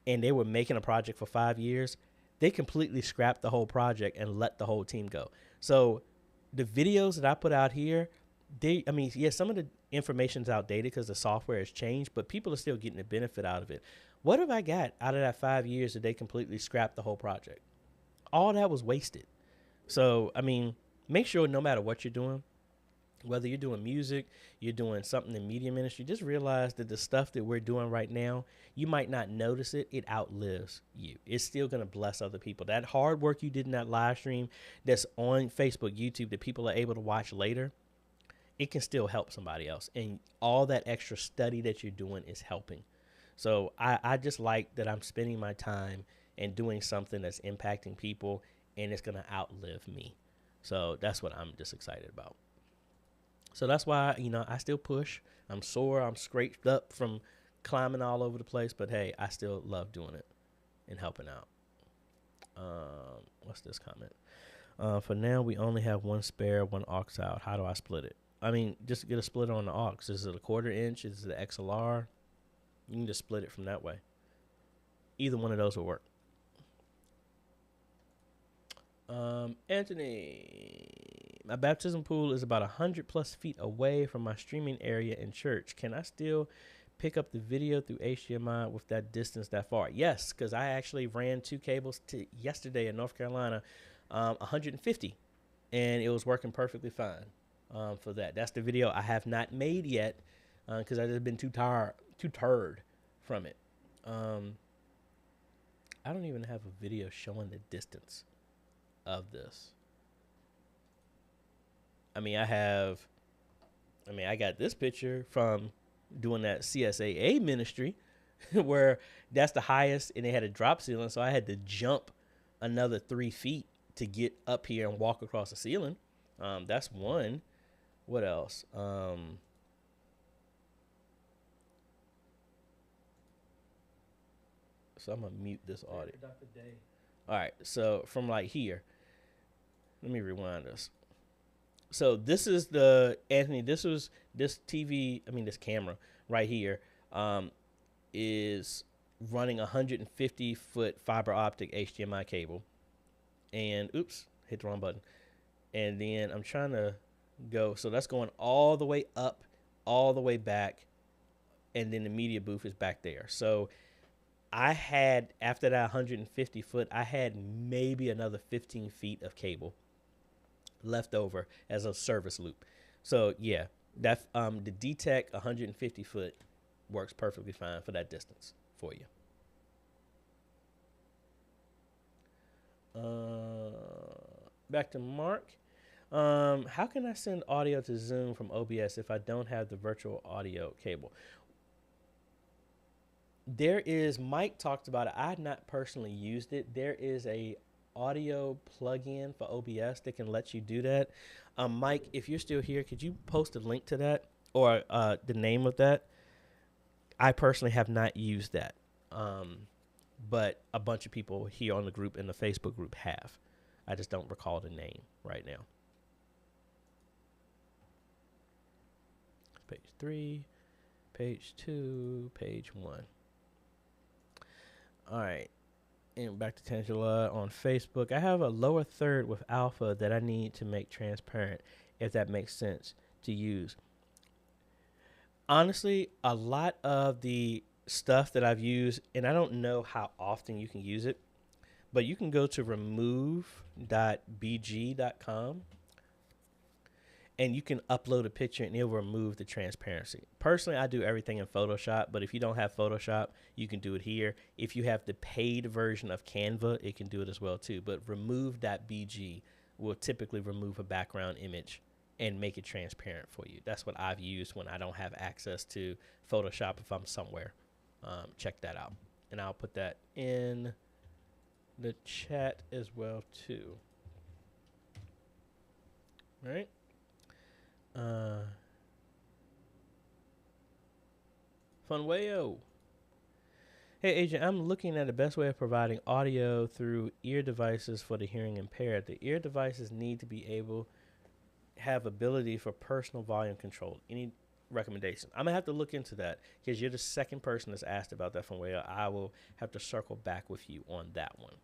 and they were making a project for 5 years, they completely scrapped the whole project and let the whole team go. So the videos that I put out here, some of the information's outdated because the software has changed, but people are still getting the benefit out of it. What have I got out of that 5 years that they completely scrapped the whole project? All that was wasted. So, I mean, make sure no matter what you're doing, whether you're doing music, you're doing something in media ministry, just realize that the stuff that we're doing right now, you might not notice it. It outlives you. It's still going to bless other people. That hard work you did in that live stream that's on Facebook, YouTube, that people are able to watch later, it can still help somebody else. And all that extra study that you're doing is helping. So I just like that I'm spending my time and doing something that's impacting people, and it's going to outlive me. So that's what I'm just excited about. So that's why, I still push. I'm sore. I'm scraped up from climbing all over the place. But, hey, I still love doing it and helping out. What's this comment? For now, we only have one spare, one aux out. How do I split it? I mean, just get a splitter on the aux. Is it a 1/4 inch? Is it the XLR? You can just split it from that way. Either one of those will work. Anthony, my baptism pool is about 100+ feet away from my streaming area in church. Can I still pick up the video through HDMI with that distance that far? Yes, because I actually ran 2 cables yesterday in North Carolina, 150, and it was working perfectly fine for that. That's the video I have not made yet because I've just been too tired from it. I don't even have a video showing the distance of this. I got this picture from doing that CSAA ministry where that's the highest, and they had a drop ceiling, so I had to jump another 3 feet to get up here and walk across the ceiling. That's one. What else? So I'm gonna mute this audio. All right, so from like here, let me rewind this. So this is the Anthony. This camera right here is running 150-foot fiber optic HDMI cable, and oops, hit the wrong button. And then I'm trying to go. So that's going all the way up, all the way back, and then the media booth is back there. So I had, after that 150 foot, I had maybe another 15 feet of cable left over as a service loop. So yeah, that the DTEC 150 foot works perfectly fine for that distance for you. Back to Mark. How can I send audio to Zoom from OBS if I don't have the virtual audio cable? Mike talked about it. I had not personally used it. There is a audio plugin for OBS that can let you do that. Mike, if you're still here, could you post a link to that or the name of that? I personally have not used that, but a bunch of people here on the group, in the Facebook group, have. I just don't recall the name right now. Page 3, page 2, page 1. All right, and back to Tangela on Facebook. I have a lower third with alpha that I need to make transparent, if that makes sense to use. Honestly, a lot of the stuff that I've used, and I don't know how often you can use it, but you can go to remove.bg.com and you can upload a picture and it'll remove the transparency. Personally, I do everything in Photoshop, but if you don't have Photoshop, you can do it here. If you have the paid version of Canva, it can do it as well too. But remove.bg will typically remove a background image and make it transparent for you. That's what I've used when I don't have access to Photoshop if I'm somewhere. Check that out. And I'll put that in the chat as well too. All right. Funwayo. Hey, AJ, I'm looking at the best way of providing audio through ear devices for the hearing impaired. The ear devices need to be able have ability for personal volume control. Any recommendations? I'm gonna have to look into that because you're the second person that's asked about that from where I will have to circle back with you on that one.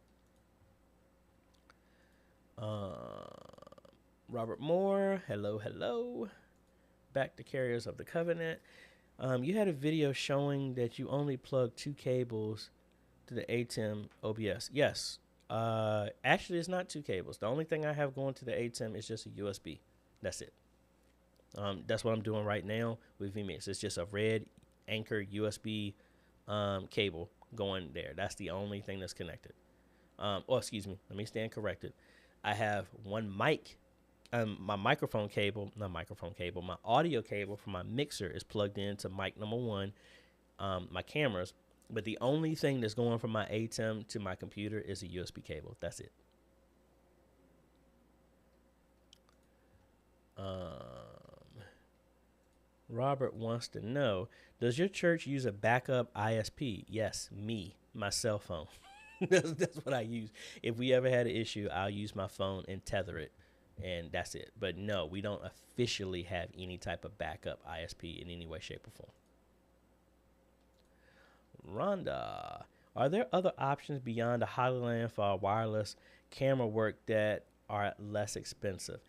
Robert Moore, hello. Back to Carriers of the Covenant. You had a video showing that you only plug 2 cables to the ATEM OBS. Yes. Actually, it's not 2 cables. The only thing I have going to the ATEM is just a USB. That's it. That's what I'm doing right now with vMix. It's just a red Anchor USB cable going there. That's the only thing that's connected. Excuse me. Let me stand corrected. I have one mic. My my audio cable for my mixer is plugged into mic number 1, my cameras, But the only thing that's going from my ATEM to my computer is a USB cable. That's it. Robert wants to know, does your church use a backup ISP? Yes, my cell phone. That's what I use. If we ever had an issue, I'll use my phone and tether it, and that's it. But no, we don't officially have any type of backup ISP in any way, shape, or form. Rhonda, are there other options beyond the Hollyland for wireless camera work that are less expensive?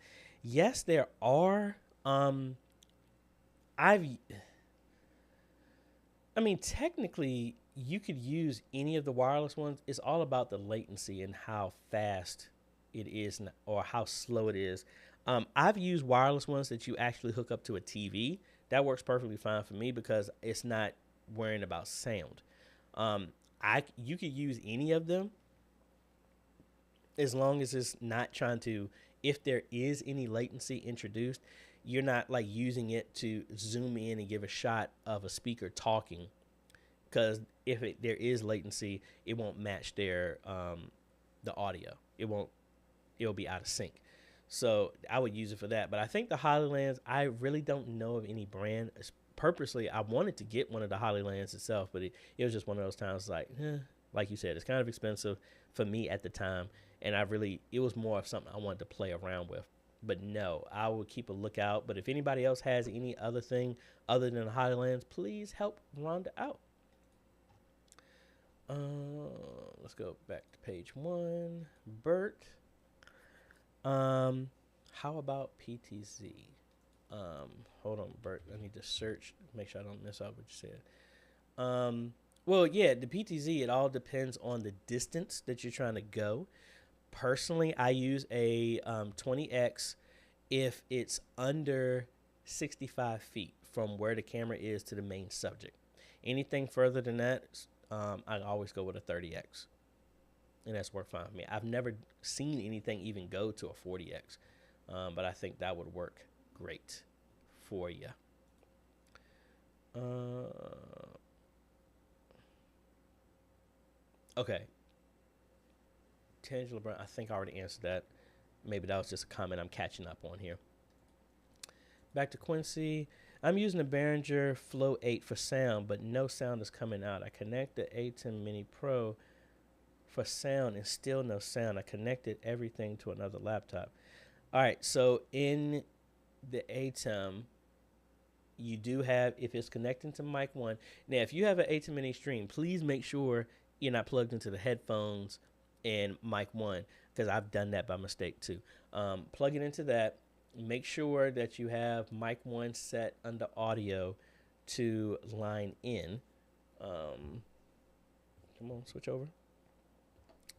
Yes, there are. Technically, you could use any of the wireless ones. It's all about the latency and how fast it is or how slow it is. I've used wireless ones that you actually hook up to a TV. That works perfectly fine for me because it's not worrying about sound. You could use any of them as long as it's not trying to, if there is any latency introduced, you're not like using it to zoom in and give a shot of a speaker talking, because if there is latency, it won't match the audio. It'll be out of sync. So I would use it for that. But I think the Hollylands, I really don't know of any brand. Purposely, I wanted to get one of the Hollylands itself, but it was just one of those times like you said, it's kind of expensive for me at the time. And it was more of something I wanted to play around with. But no, I will keep a lookout. But if anybody else has any other thing other than the Hollylands, please help Rhonda out. Let's go back to page 1. Bert. How about PTZ? Hold on, Bert. I need to search, make sure I don't mess up what you said. Well, yeah, the PTZ, it all depends on the distance that you're trying to go. Personally, I use a 20X if it's under 65 feet from where the camera is to the main subject. Anything further than that, I always go with a 30X. And that's worked fine for me. I've never seen anything even go to a 40X. But I think that would work great for you. Okay. Tangela Brown, I think I already answered that. Maybe that was just a comment I'm catching up on here. Back to Quincy. I'm using a Behringer Flow 8 for sound, but no sound is coming out. I connect the A10 Mini Pro for sound and still no sound. I connected everything to another laptop. All right, so in the ATEM, you do have, if it's connecting to mic 1. Now, if you have an ATEM Mini Stream, please make sure you're not plugged into the headphones and mic 1, because I've done that by mistake too. Plug it into that. Make sure that you have mic 1 set under audio to line in. Come on, switch over.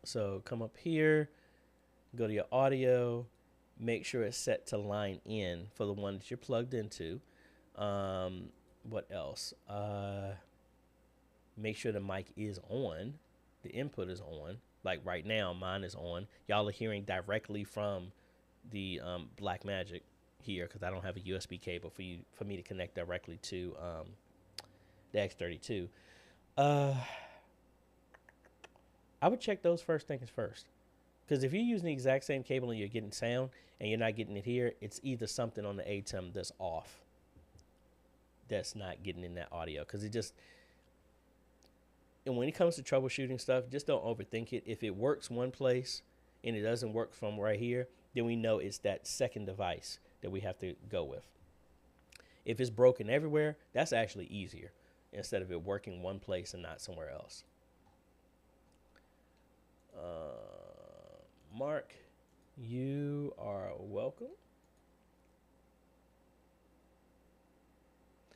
So come up here, go to your audio, make sure it's set to line in for the one that you're plugged into. What else? Make sure the mic is on, the input is on. Like right now, mine is on. Y'all are hearing directly from the Blackmagic here because I don't have a USB cable for me to connect directly to the X32. I would check those first things first, because if you're using the exact same cable and you're getting sound and you're not getting it here, it's either something on the ATEM that's off, that's not getting in that audio. Because and when it comes to troubleshooting stuff, just don't overthink it. If it works one place and it doesn't work from right here, then we know it's that second device that we have to go with. If it's broken everywhere, that's actually easier instead of it working one place and not somewhere else. Mark, you are welcome.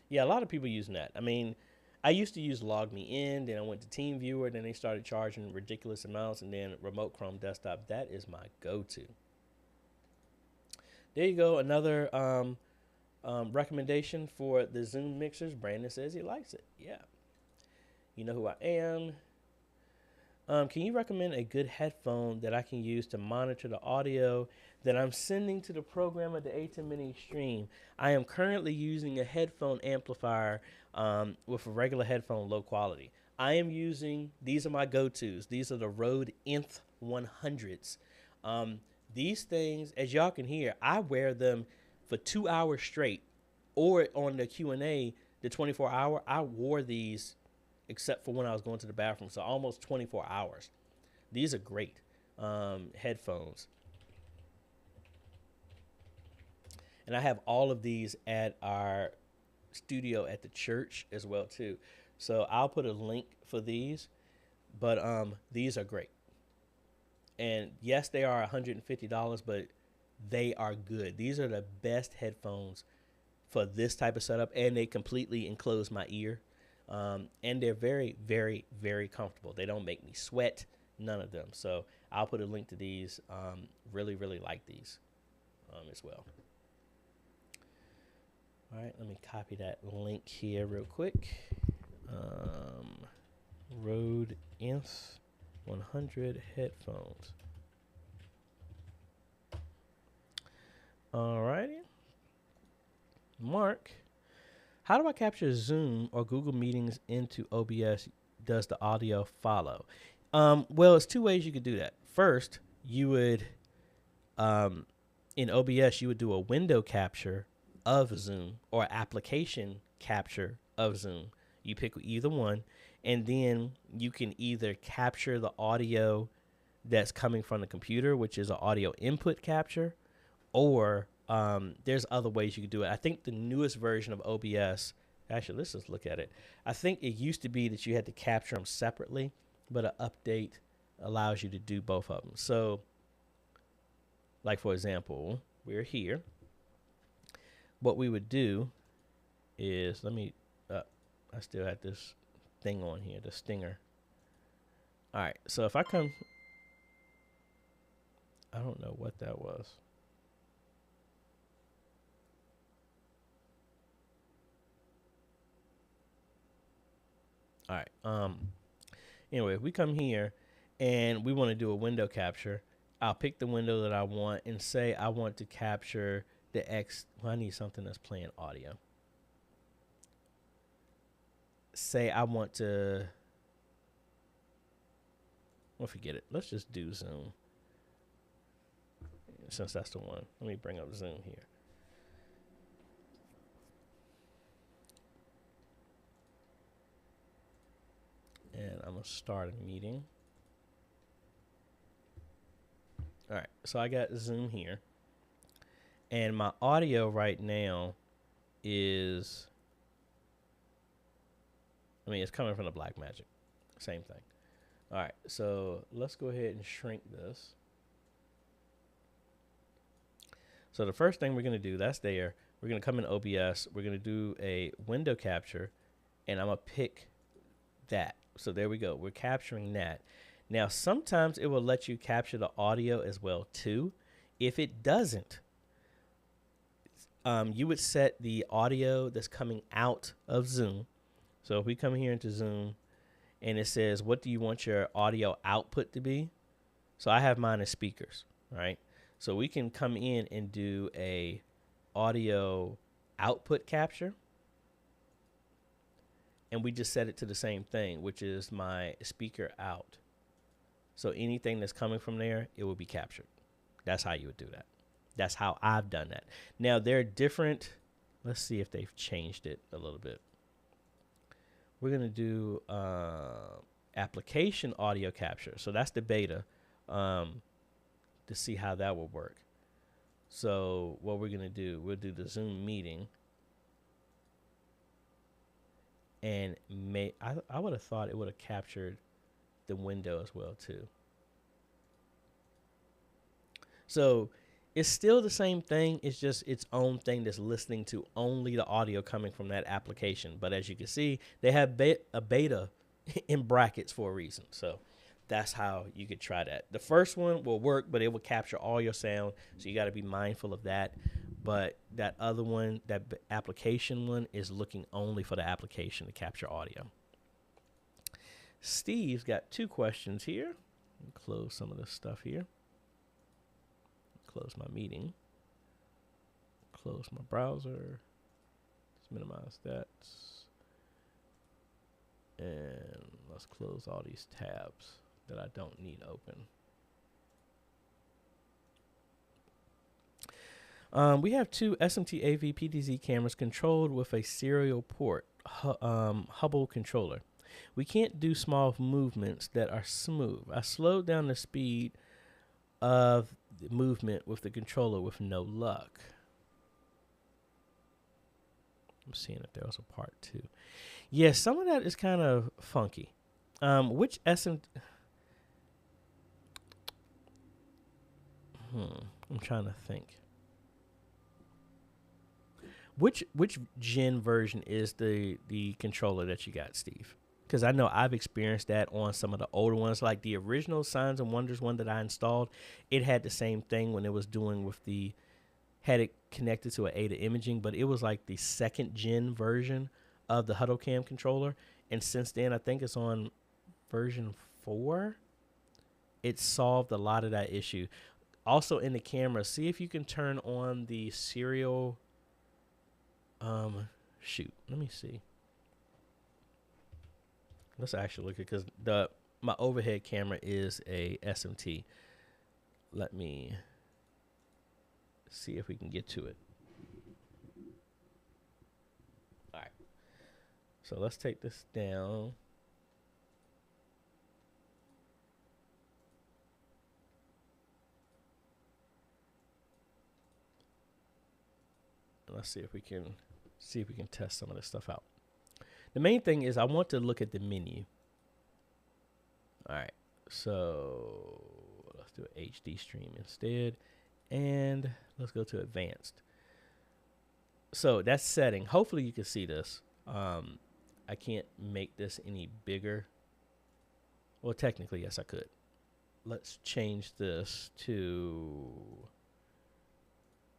Yeah, a lot of people using that. I mean, I used to use LogMeIn, then I went to TeamViewer, then they started charging ridiculous amounts, and then Remote Chrome Desktop. That is my go-to. There you go, another recommendation for the Zoom mixers. Brandon says he likes it. Yeah. You know who I am. Can you recommend a good headphone that I can use to monitor the audio that I'm sending to the program of the ATEM Mini Stream? I am currently using a headphone amplifier with a regular headphone, low quality. I am using, these are my go-tos. These are the Rode Env100s. These things, as y'all can hear, I wear them for 2 hours straight, or on the Q&A, the 24 hour, I wore these except for when I was going to the bathroom. So almost 24 hours. These are great headphones. And I have all of these at our studio at the church as well too. So I'll put a link for these, but these are great. And yes, they are $150, but they are good. These are the best headphones for this type of setup, and they completely enclose my ear. And they're very, very, very comfortable. They don't make me sweat, none of them. So I'll put a link to these. Really, really like these as well. All right, let me copy that link here real quick. Rode Env100 headphones. All righty. Mark, how do I capture Zoom or Google Meetings into OBS? Does the audio follow? Well, it's two ways you could do that. First, you would, in OBS, you would do a window capture of Zoom or application capture of Zoom. You pick either one, and then you can either capture the audio that's coming from the computer, which is an audio input capture, or there's other ways you can do it. I think the newest version of OBS, actually, let's just look at it. I think it used to be that you had to capture them separately, but an update allows you to do both of them. So, like for example, we're here. What we would do is, let me, I still have this thing on here, the stinger. All right, so if I come, I don't know what that was. All right, anyway, if we come here and we want to do a window capture, I'll pick the window that I want and say I want to capture the well, I need something that's playing audio. Say I want to, well, forget it. Let's just do Zoom. Since that's the one. Let me bring up Zoom here. And I'm going to start a meeting. All right, so I got Zoom here. And my audio right now is, I mean, it's coming from the Blackmagic. Same thing. All right, so let's go ahead and shrink this. So the first thing we're going to do, that's there. We're going to come in OBS. We're going to do a window capture, and I'm going to pick that. So there we go. We're capturing that. Now, sometimes it will let you capture the audio as well, too. If it doesn't, you would set the audio that's coming out of Zoom. So if we come here into Zoom and it says, what do you want your audio output to be? So I have mine as speakers, right? So we can come in and do a audio output capture. And we just set it to the same thing, which is my speaker out. So anything that's coming from there, it will be captured. That's how you would do that. That's how I've done that. Now, there are different, let's see if they've changed it a little bit. We're going to do application audio capture. So that's the beta to see how that will work. So what we're going to do, we'll do the Zoom meeting. And I would have thought it would have captured the window as well, too. So it's still the same thing. It's just its own thing that's listening to only the audio coming from that application. But as you can see, they have a beta in brackets for a reason. So that's how you could try that. The first one will work, but it will capture all your sound. So you got to be mindful of that. But that other one, that application one, is looking only for the application to capture audio. Steve's got 2 questions here. Close some of this stuff here. Close my meeting. Close my browser. Let's minimize that. And let's close all these tabs that I don't need open. We have two SMT AV PTZ cameras controlled with a serial port Hubble controller. We can't do small movements that are smooth. I slowed down the speed of the movement with the controller with no luck. I'm seeing if there was a part 2. Yeah, some of that is kind of funky. Which SMT... I'm trying to think. Which gen version is the controller that you got, Steve? Because I know I've experienced that on some of the older ones, like the original Signs and Wonders one that I installed. It had the same thing when it was doing with the, had it connected to an ADA imaging, but it was like the 2nd gen version of the Huddle Cam controller. And since then, I think it's on version 4. It solved a lot of that issue. Also in the camera, see if you can turn on the serial. Shoot, let me see. Let's actually look at, because my overhead camera is a SMT. Let me see if we can get to it. All right. So let's take this down. Let's see if we can test some of this stuff out. The main thing is I want to look at the menu. All right, so let's do an HD stream instead, and let's go to advanced. So that's setting. Hopefully you can see this. I can't make this any bigger. Well, technically, yes, I could. Let's change this to,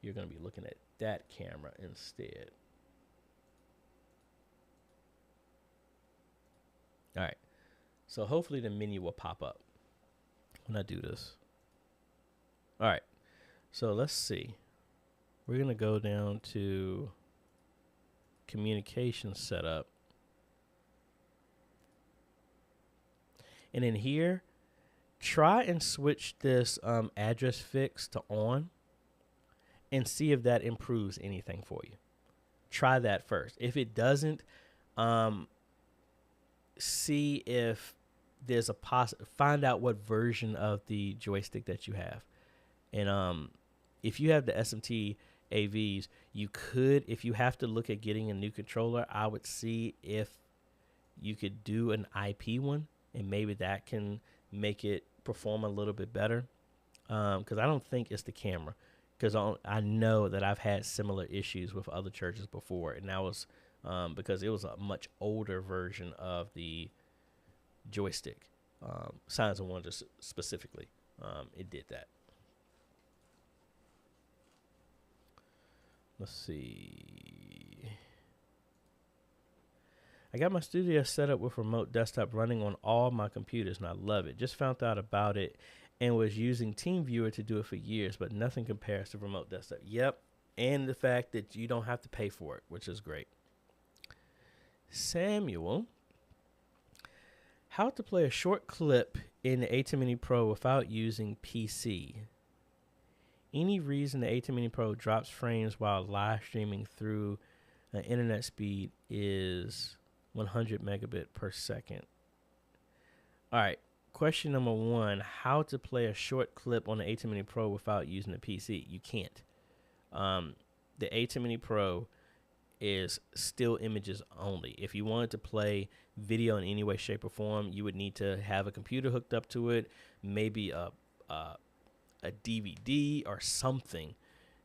you're going to be looking at that camera instead. All right. So hopefully the menu will pop up when I do this. All right. So let's see. We're going to go down to communication setup. And in here, try and switch this address fix to on and see if that improves anything for you. Try that first. If it doesn't, see if there's a find out what version of the joystick that you have. And if you have the SMT AVs, you could, if you have to look at getting a new controller, I would see if you could do an IP one, and maybe that can make it perform a little bit better. Because I don't think it's the camera, because I know that I've had similar issues with other churches before, and that was because it was a much older version of the joystick. Signs and Wonders specifically, it did that. Let's see. I got my studio set up with remote desktop running on all my computers, and I love it. Just found out about it and was using TeamViewer to do it for years, but nothing compares to remote desktop. Yep, and the fact that you don't have to pay for it, which is great. Samuel, how to play a short clip in the ATEM Mini Pro without using PC? Any reason the ATEM Mini Pro drops frames while live streaming through an internet speed is 100 megabit per second? All right, question number 1, how to play a short clip on the ATEM Mini Pro without using a PC? You can't. The ATEM Mini Pro is still images only. If you wanted to play video in any way, shape, or form, you would need to have a computer hooked up to it, maybe a DVD or something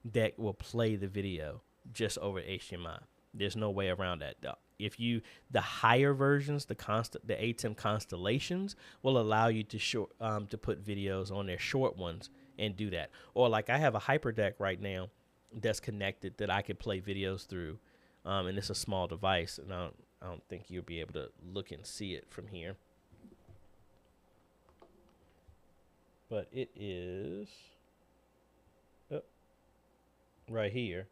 that will play the video just over HDMI. There's no way around that. If you, the higher versions, the ATEM Constellations will allow you to put videos on their short ones and do that. Or like I have a HyperDeck right now that's connected that I could play videos through, and it's a small device, and I don't think you'll be able to look and see it from here. But it is right here,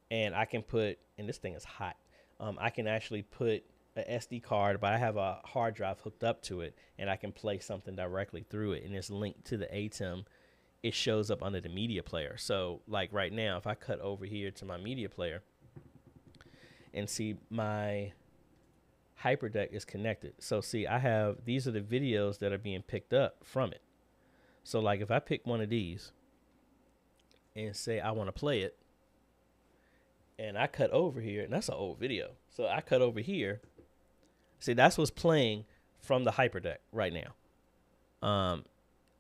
and I can put, and this thing is hot. I can actually put a SD card, but I have a hard drive hooked up to it, and I can play something directly through it, and it's linked to the ATEM. It shows up under the media player. So like right now, if I cut over here to my media player and see my HyperDeck is connected. So see, these are the videos that are being picked up from it. So like if I pick one of these and say I want to play it, and I cut over here, and that's an old video. So I cut over here. See, that's what's playing from the HyperDeck right now.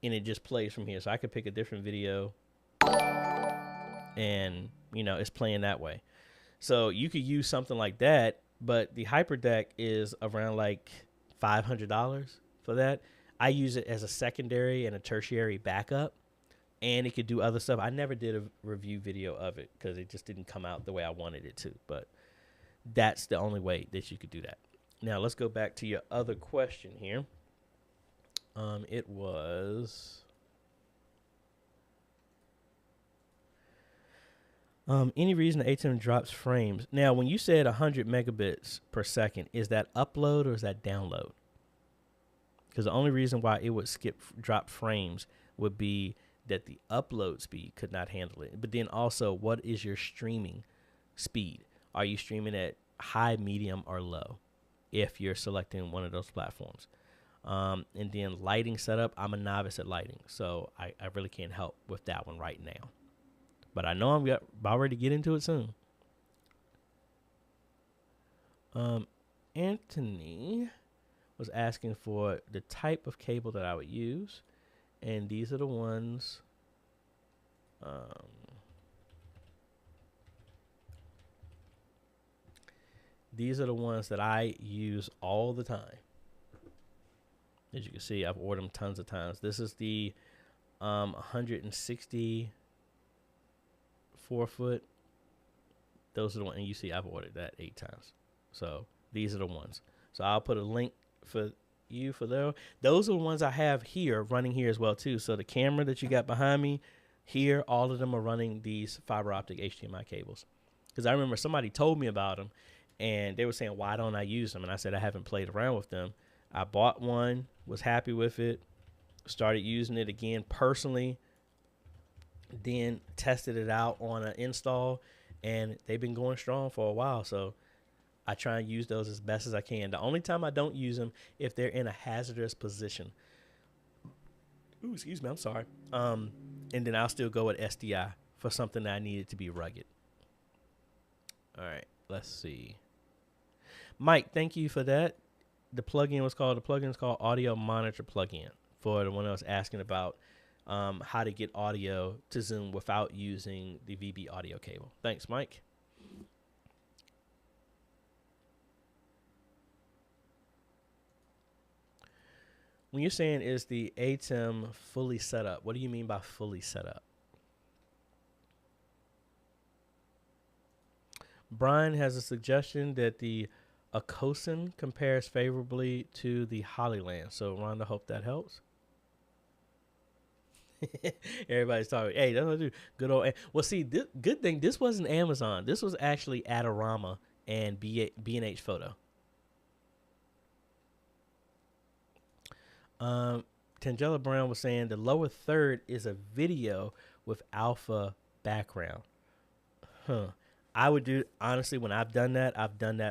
And it just plays from here. So I could pick a different video and, it's playing that way. So you could use something like that, but the HyperDeck is around like $500 for that. I use it as a secondary and a tertiary backup, and it could do other stuff. I never did a review video of it because it just didn't come out the way I wanted it to, but that's the only way that you could do that. Now let's go back to your other question here. It was any reason the ATEM drops frames. Now, when you said 100 megabits per second, is that upload or is that download? Because the only reason why it would drop frames would be that the upload speed could not handle it. But then also, what is your streaming speed? Are you streaming at high, medium, or low if you're selecting one of those platforms? And then lighting setup, I'm a novice at lighting, so I really can't help with that one right now. But I know I'm about ready to get into it soon. Anthony was asking for the type of cable that I would use, and these are the ones. These are the ones that I use all the time. As you can see, I've ordered them tons of times. This is the 164 foot. Those are the ones, and you see I've ordered that 8 times. So these are the ones. So I'll put a link for you for those. Those are the ones I have here, running here as well too. So the camera that you got behind me here, all of them are running these fiber optic HDMI cables. Because I remember somebody told me about them, and they were saying, why don't I use them? And I said, I haven't played around with them. I bought one, was happy with it, started using it again personally, then tested it out on an install, and they've been going strong for a while. So I try and use those as best as I can. The only time I don't use them if they're in a hazardous position. Ooh, excuse me, I'm sorry. And then I'll still go with SDI for something that I needed to be rugged. All right, let's see. Mike, thank you for that. The plugin is called Audio Monitor Plugin, for the one I was asking about how to get audio to Zoom without using the VB audio cable. Thanks, Mike. When you're saying is the ATEM fully set up, what do you mean by fully set up? Brian has a suggestion that the Acosin compares favorably to the Hollyland. So, Rhonda, hope that helps. Everybody's talking. Hey, that's what I do. Good old. Well, see, good thing this wasn't Amazon. This was actually Adorama and B&H Photo. Tangela Brown was saying the lower third is a video with alpha background. I would do, honestly, when I've done that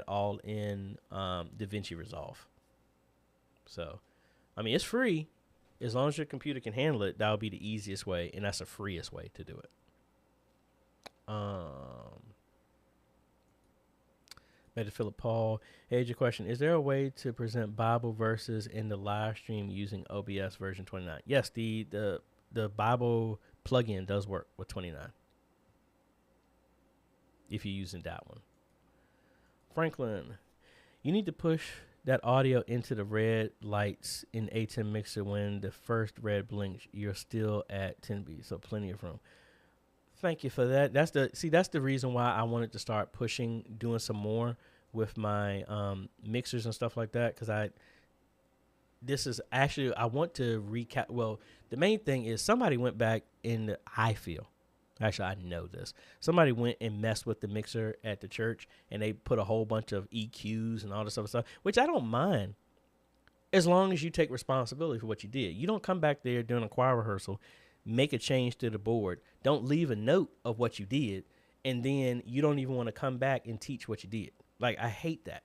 all in DaVinci Resolve. So, I mean, it's free. As long as your computer can handle it, that would be the easiest way, and that's the freest way to do it. Meta Philip Paul, hey, your question, is there a way to present Bible verses in the live stream using OBS version 29? Yes, the Bible plugin does work with 29. If you're using that one. Franklin, you need to push that audio into the red lights in ATEM mixer. When the first red blinks, you're still at 10B, so plenty of room. Thank you for that. That's the reason why I wanted to start doing some more with my mixers and stuff like that, because I want to recap. Well, the main thing is somebody went back in the, I feel, Actually, I know this. Somebody went and messed with the mixer at the church, and they put a whole bunch of EQs and all this other stuff, which I don't mind as long as you take responsibility for what you did. You don't come back there during a choir rehearsal, make a change to the board, don't leave a note of what you did, and then you don't even want to come back and teach what you did. Like, I hate that.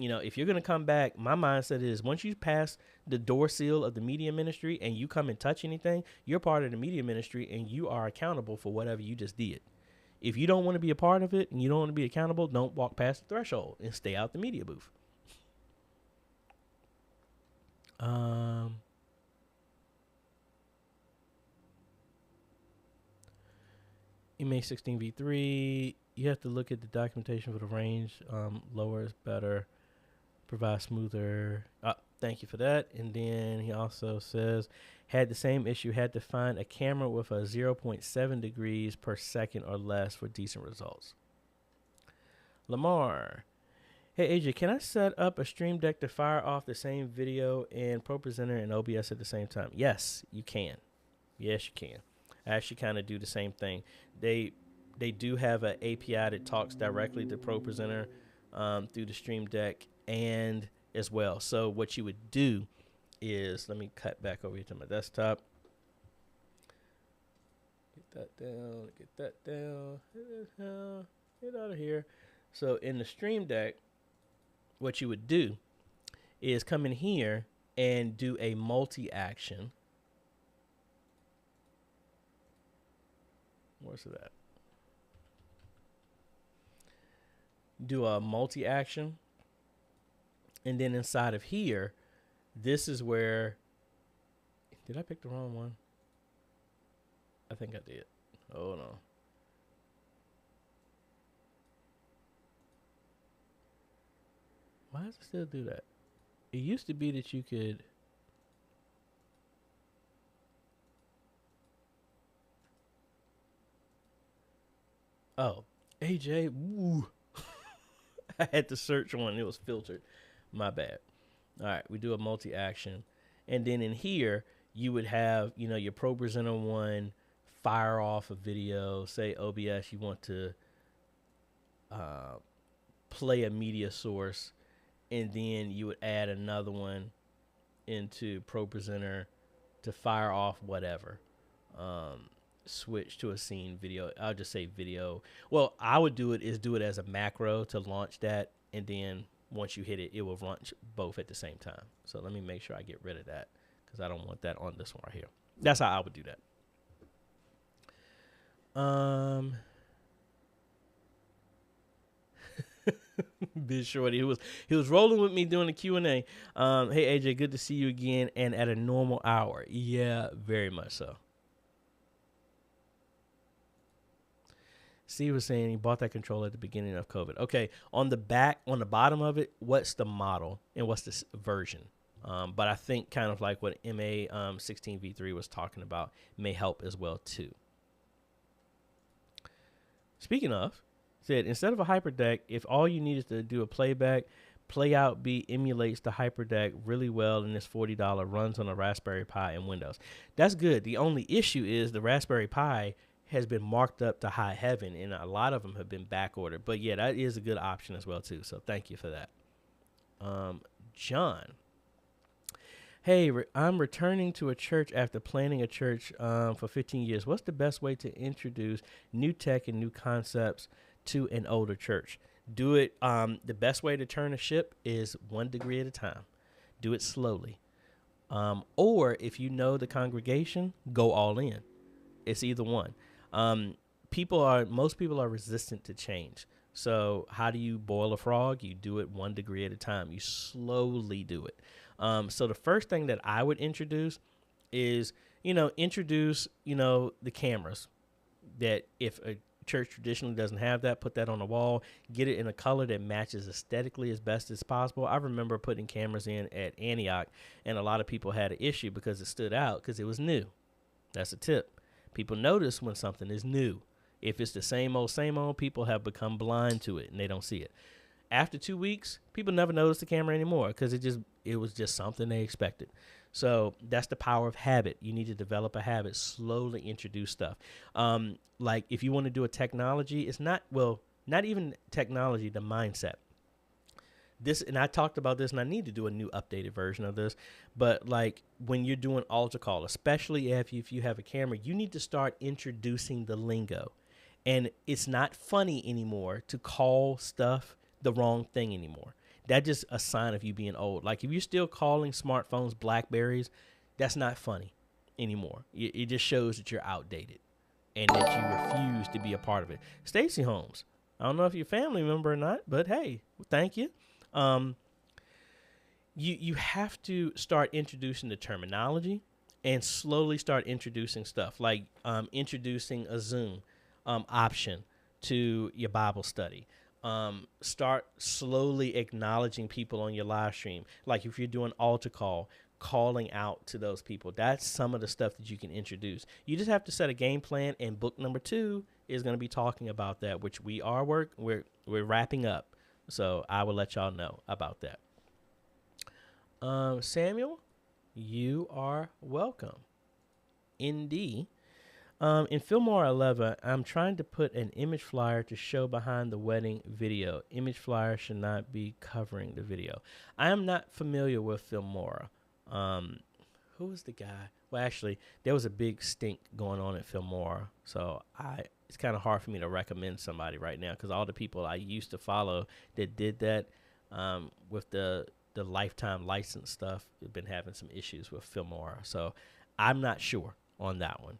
If you're going to come back, my mindset is once you pass the door seal of the media ministry and you come and touch anything, you're part of the media ministry and you are accountable for whatever you just did. If you don't want to be a part of it and you don't want to be accountable, don't walk past the threshold and stay out the media booth. MA16v3, you have to look at the documentation for the range. Lower is better. Provide smoother. Thank you for that. And then he also says, had the same issue, had to find a camera with a 0.7 degrees per second or less for decent results. Lamar. Hey, AJ, can I set up a Stream Deck to fire off the same video and ProPresenter and OBS at the same time? Yes, you can. Yes, you can. I actually kind of do the same thing. They do have an API that talks directly to ProPresenter through the Stream Deck and as well. So what you would do is, let me cut back over here to my desktop. Get that down, get that down, get out of here. So in the Stream Deck, what you would do is come in here and do a multi-action. Where's it at? Do a multi-action. And then inside of here, this is where, did I pick the wrong one? I think I did. Oh no. Why does it still do that? It used to be that you could. Oh, AJ, woo. I had to search one. It was filtered. My bad. All right, we do a multi-action. And then in here, you would have, your ProPresenter one fire off a video. Say OBS, you want to play a media source. And then you would add another one into ProPresenter to fire off whatever. Switch to a scene video. I'll just say video. Well, I would do it as a macro to launch that. And then once you hit it, it will launch both at the same time. So let me make sure I get rid of that because I don't want that on this one right here. That's how I would do that. Big Shorty, he was rolling with me doing the Q&A. Hey AJ, good to see you again and at a normal hour. Yeah, very much so. Steve was saying he bought that controller at the beginning of COVID. Okay, on the bottom of it, what's the model and what's the version? But I think kind of like what MA16v3 was talking about may help as well too. Speaking of, said instead of a HyperDeck, if all you need is to do a playback, Playout B emulates the HyperDeck really well and it's $40, runs on a Raspberry Pi and Windows. That's good. The only issue is the Raspberry Pi has been marked up to high heaven, and a lot of them have been back ordered. But yeah, that is a good option as well too. So thank you for that. John, hey, I'm returning to a church after planning a church for 15 years. What's the best way to introduce new tech and new concepts to an older church? Do it. The best way to turn a ship is 1 degree at a time. Do it slowly. Or if you know the congregation, go all in. It's either one. Most people are resistant to change. So how do you boil a frog? You do it 1 degree at a time. You slowly do it. So the first thing that I would introduce is, the cameras. That if a church traditionally doesn't have that, put that on the wall, get it in a color that matches aesthetically as best as possible. I remember putting cameras in at Antioch, and a lot of people had an issue because it stood out because it was new. That's a tip. People notice when something is new. If it's the same old, people have become blind to it and they don't see it. After 2 weeks, people never notice the camera anymore because it was just something they expected. So that's the power of habit. You need to develop a habit, slowly introduce stuff. Like if you want to do a technology, it's not, well, not even technology, the mindset. This, and I talked about this, and I need to do a new updated version of this, but like when you're doing altar call, especially if you have a camera, you need to start introducing the lingo. And it's not funny anymore to call stuff the wrong thing anymore. That's just a sign of you being old. Like if you're still calling smartphones Blackberries, that's not funny anymore. It just shows that you're outdated and that you refuse to be a part of it. Stacey Holmes, I don't know if you're a family member or not, but hey, thank you. You have to start introducing the terminology and slowly start introducing stuff like introducing a Zoom option to your Bible study. Start slowly acknowledging people on your live stream. Like if you're doing altar call, calling out to those people. That's some of the stuff that you can introduce. You just have to set a game plan, and book number 2 is going to be talking about that, which we're wrapping up. So I will let y'all know about that. Samuel, you are welcome. Indeed. In Fillmore 11, I'm trying to put an image flyer to show behind the wedding video. Image flyer should not be covering the video. I am not familiar with Fillmore. Who was the guy? Well, actually, there was a big stink going on at Fillmore, so it's kind of hard for me to recommend somebody right now because all the people I used to follow that did that with the lifetime license stuff have been having some issues with Fillmore. So I'm not sure on that one.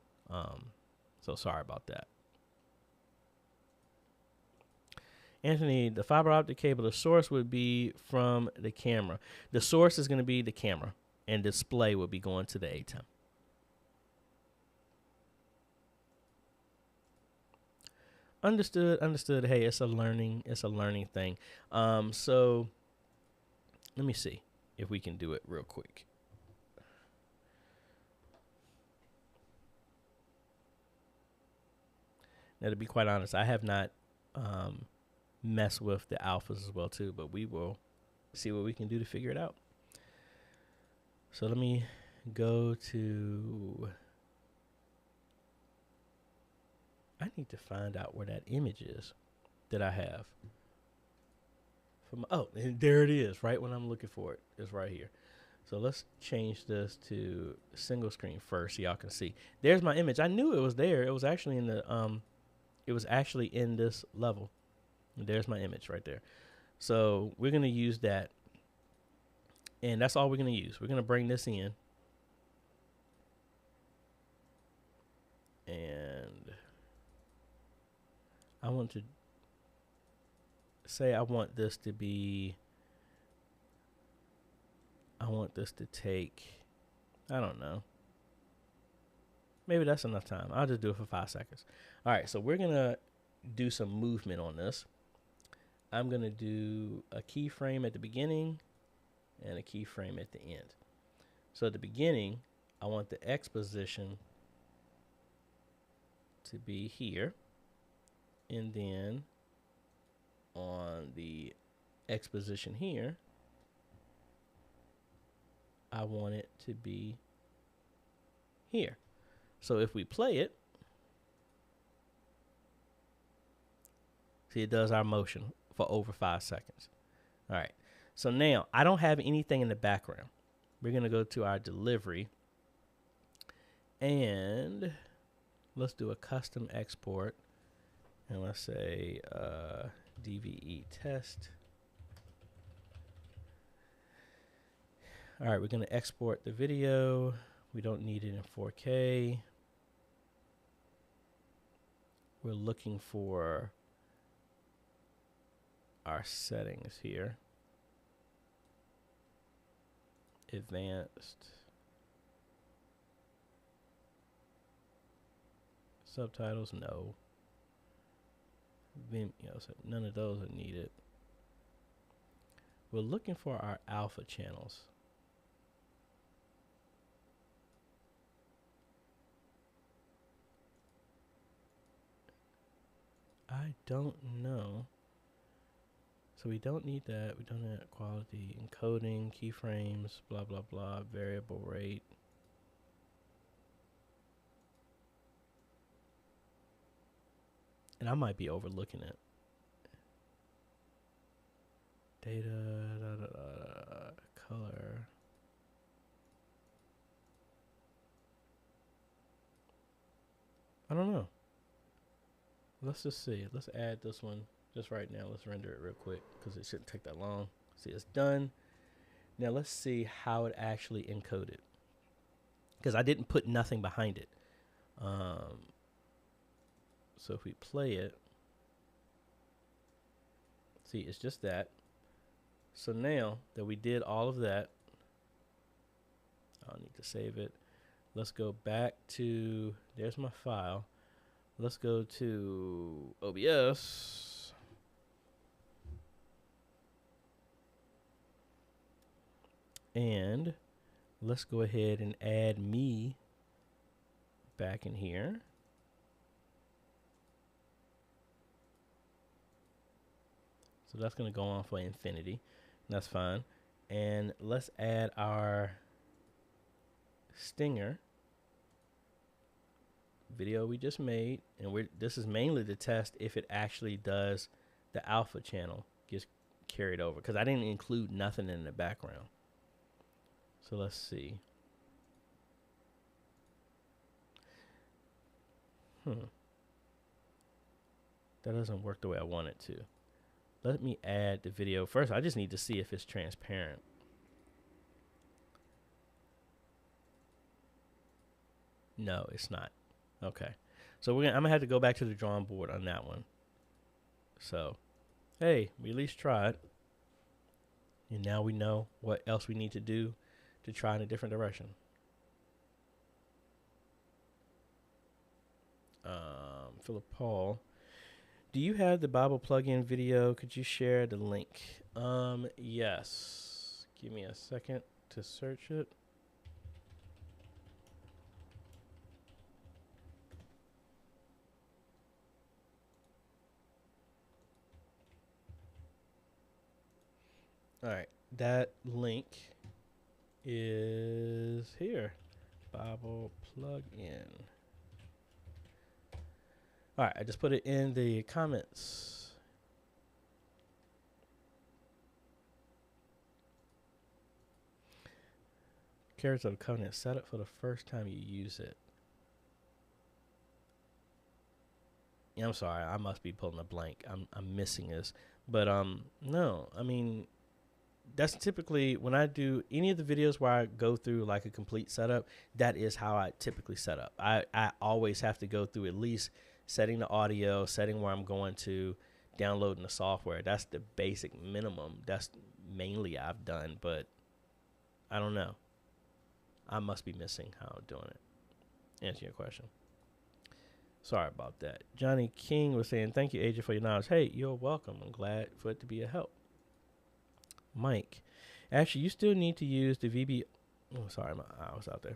So sorry about that. Anthony, the fiber optic cable, the source would be from the camera. The source is going to be the camera, and display will be going to the ATEM. Understood. Hey, it's a learning thing. So let me see if we can do it real quick. Now, to be quite honest, I have not messed with the alphas as well too, but we will see what we can do to figure it out. So let me go to, I need to find out where that image is that I have. Oh, and there it is, right when I'm looking for it. It's right here. So let's change this to single screen first so y'all can see. There's my image. I knew it was there. It was actually in the it was actually in this level. And there's my image right there. So we're going to use that. And that's all we're going to use. We're going to bring this in. And I want to say I want this to be, I want this to take, I don't know. Maybe that's enough time. I'll just do it for 5 seconds. All right, so we're going to do some movement on this. I'm going to do a keyframe at the beginning and a keyframe at the end. So at the beginning, I want the X position to be here. And then on the X position here, I want it to be here. So if we play it, see, it does our motion for over 5 seconds. All right. So now I don't have anything in the background. We're going to go to our delivery and let's do a custom export. And let's say DVE test. All right, we're going to export the video. We don't need it in 4K. We're looking for our settings here. Advanced. Subtitles, no. So none of those are needed. We're looking for our alpha channels. I don't know. So we don't need that. We don't need quality, encoding, keyframes, blah, blah, blah, variable rate. And I might be overlooking it. Data, color. I don't know. Let's just see. Let's add this one just right now. Let's render it real quick because it shouldn't take that long. See, it's done. Now let's see how it actually encoded, because I didn't put nothing behind it. So if we play it, see, it's just that. So now that we did all of that, I'll need to save it. Let's go back to, there's my file. Let's go to OBS. And let's go ahead and add me back in here. So that's going to go on for infinity. That's fine. And let's add our stinger video we just made. And this is mainly to test if it actually does the alpha channel gets carried over, because I didn't include nothing in the background. So let's see. That doesn't work the way I want it to. Let me add the video. First, I just need to see if it's transparent. No, it's not. Okay. So I'm going to have to go back to the drawing board on that one. So, hey, we at least tried. And now we know what else we need to do to try in a different direction. Philip Paul. Do you have the Bible plugin video? Could you share the link? Yes. Give me a second to search it. All right. That link is here. Bible plugin. All right, I just put it in the comments. Characters of the Covenant, set up for the first time you use it. Yeah, I'm sorry, I must be pulling a blank. I'm missing this. But no, I mean, that's typically when I do any of the videos where I go through like a complete setup, that is how I typically set up. I always have to go through at least setting the audio, setting where I'm going to, downloading the software. That's the basic minimum. That's mainly I've done, but I don't know. I must be missing how I'm doing it. Answer your question. Sorry about that. Johnny King was saying, thank you, AJ, for your knowledge. Hey, you're welcome. I'm glad for it to be a help. Mike, actually, you still need to use the VB. Oh, sorry, I was out there.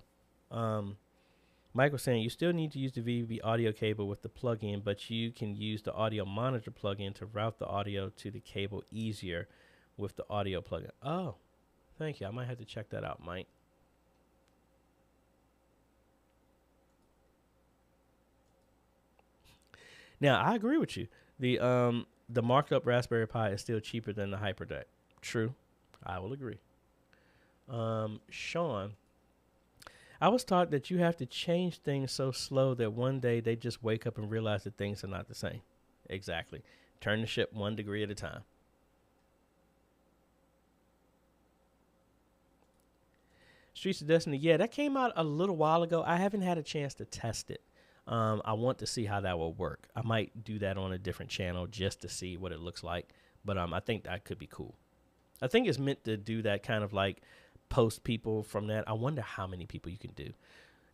Mike was saying you still need to use the VB audio cable with the plugin, but you can use the audio monitor plugin to route the audio to the cable easier with the audio plugin. Oh, thank you. I might have to check that out, Mike. Now, I agree with you. The marked up Raspberry Pi is still cheaper than the Hyperdeck. True. I will agree. Sean, I was taught that you have to change things so slow that one day they just wake up and realize that things are not the same. Exactly. Turn the ship 1 degree at a time. Streets of Destiny, yeah, that came out a little while ago. I haven't had a chance to test it. I want to see how that will work. I might do that on a different channel just to see what it looks like. But I think that could be cool. I think it's meant to do that kind of like post people from that. I wonder how many people you can do.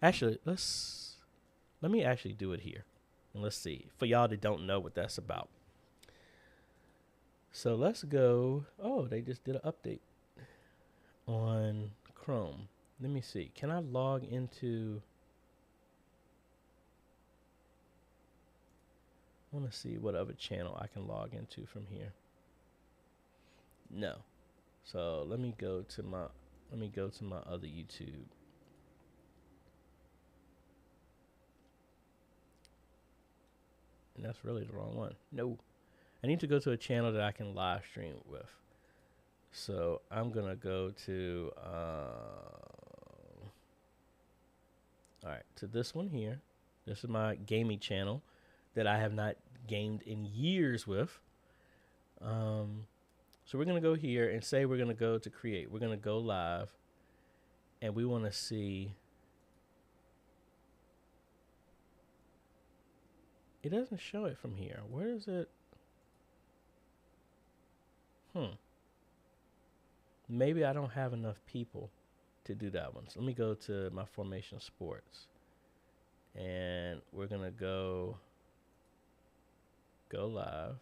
Actually, let me actually do it here. And let's see. For y'all that don't know what that's about. So let's go. Oh, they just did an update on Chrome. Let me see. Can I log into... I want to see what other channel I can log into from here. No. So let me go to my other YouTube. And that's really the wrong one. No. I need to go to a channel that I can live stream with. So I'm going to go to all right, to this one here. This is my gaming channel that I have not gamed in years with. So we're going to go here and say we're going to go to create. We're going to go live, and we want to see. It doesn't show it from here. Where is it? Maybe I don't have enough people to do that one. So let me go to my Formation Sports, and we're going to go live.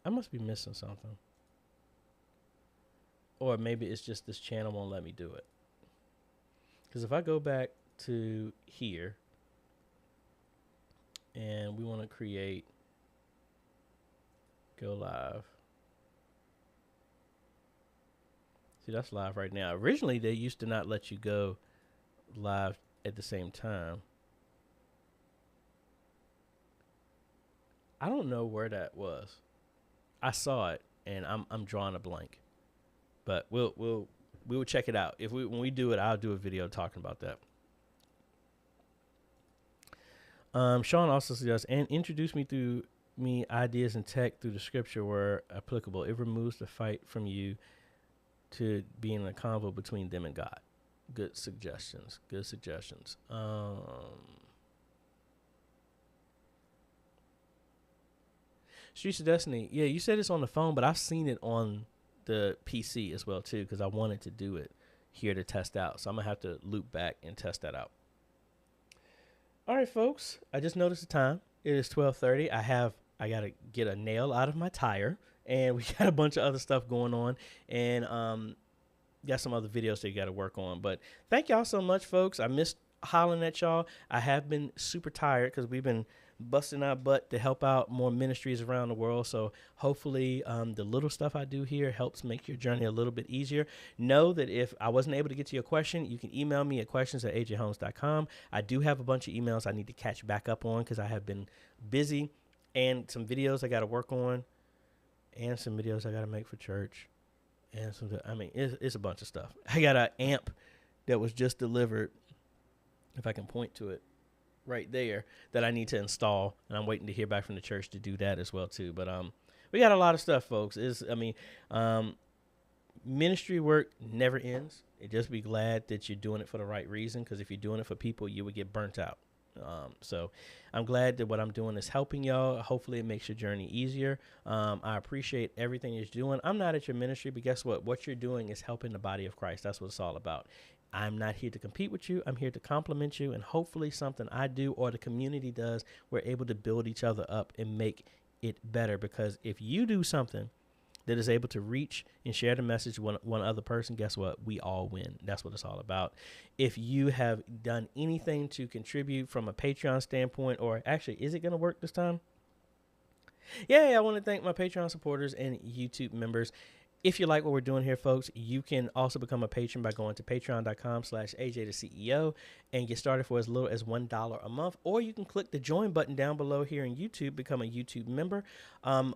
I must be missing something. Or maybe it's just this channel won't let me do it. Because if I go back to here and we want to create, go live. See, that's live right now. Originally, they used to not let you go live at the same time. I don't know where that was. I saw it, and I'm drawing a blank. But we'll check it out. When we do it, I'll do a video talking about that. Sean also suggests, and introduce me ideas and tech through the scripture where applicable. It removes the fight from you to being a convo between them and God. Good suggestions. Streets of Destiny. Yeah, you said it's on the phone, but I've seen it on the PC as well too, because I wanted to do it here to test out. So I'm gonna have to loop back and test that out. All right, folks. I just noticed the time. It is 12:30. I gotta get a nail out of my tire, and we got a bunch of other stuff going on, and got some other videos that you got to work on. But thank y'all so much, folks. I missed hollering at y'all. I have been super tired because we've been busting our butt to help out more ministries around the world. So hopefully the little stuff I do here helps make your journey a little bit easier. Know that if I wasn't able to get to your question, you can email me at questions@ajhomes.com. I do have a bunch of emails I need to catch back up on because I have been busy, and some videos I got to work on, and some videos I got to make for church, and some, I mean, it's a bunch of stuff. I got an amp that was just delivered, if I can point to it right there, that I need to install, and I'm waiting to hear back from the church to do that as well too. But we got a lot of stuff, folks. Ministry work never ends. Just be glad that you're doing it for the right reason, because if you're doing it for people, you would get burnt out. So I'm glad that what I'm doing is helping y'all. Hopefully it makes your journey easier. I appreciate everything you're doing. I'm not at your ministry, but guess what? What you're doing is helping the body of Christ. That's what it's all about. I'm not here to compete with you. I'm here to compliment you, and hopefully something I do or the community does, we're able to build each other up and make it better. Because if you do something that is able to reach and share the message with one other person, guess what? We all win. That's what it's all about. If you have done anything to contribute from a Patreon standpoint, or actually, is it going to work this time? Yeah, I want to thank my Patreon supporters and YouTube members. If you like what we're doing here, folks, you can also become a patron by going to patreon.com/AJaytheCEO and get started for as little as $1 a month. Or you can click the join button down below here in YouTube, become a YouTube member.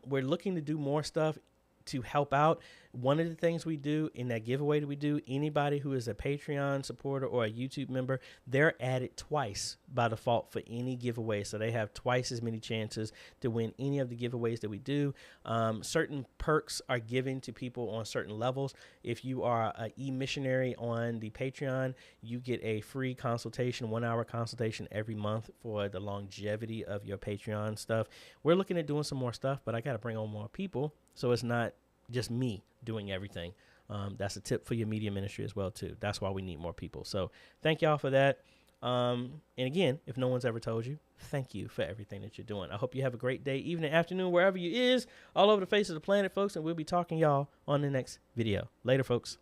We're looking to do more stuff to help out. One of the things we do in that giveaway that we do, anybody who is a Patreon supporter or a YouTube member, they're added twice by default for any giveaway. So they have twice as many chances to win any of the giveaways that we do. Certain perks are given to people on certain levels. If you are an e-missionary on the Patreon, you get a free consultation, 1-hour consultation every month for the longevity of your Patreon stuff. We're looking at doing some more stuff, but I got to bring on more people, so it's not just me doing everything. That's a tip for your media ministry as well too. That's why we need more people. So thank y'all for that. And again, if no one's ever told you, thank you for everything that you're doing. I hope you have a great day, evening, afternoon, wherever you is, all over the face of the planet, folks. And we'll be talking y'all on the next video. Later, folks.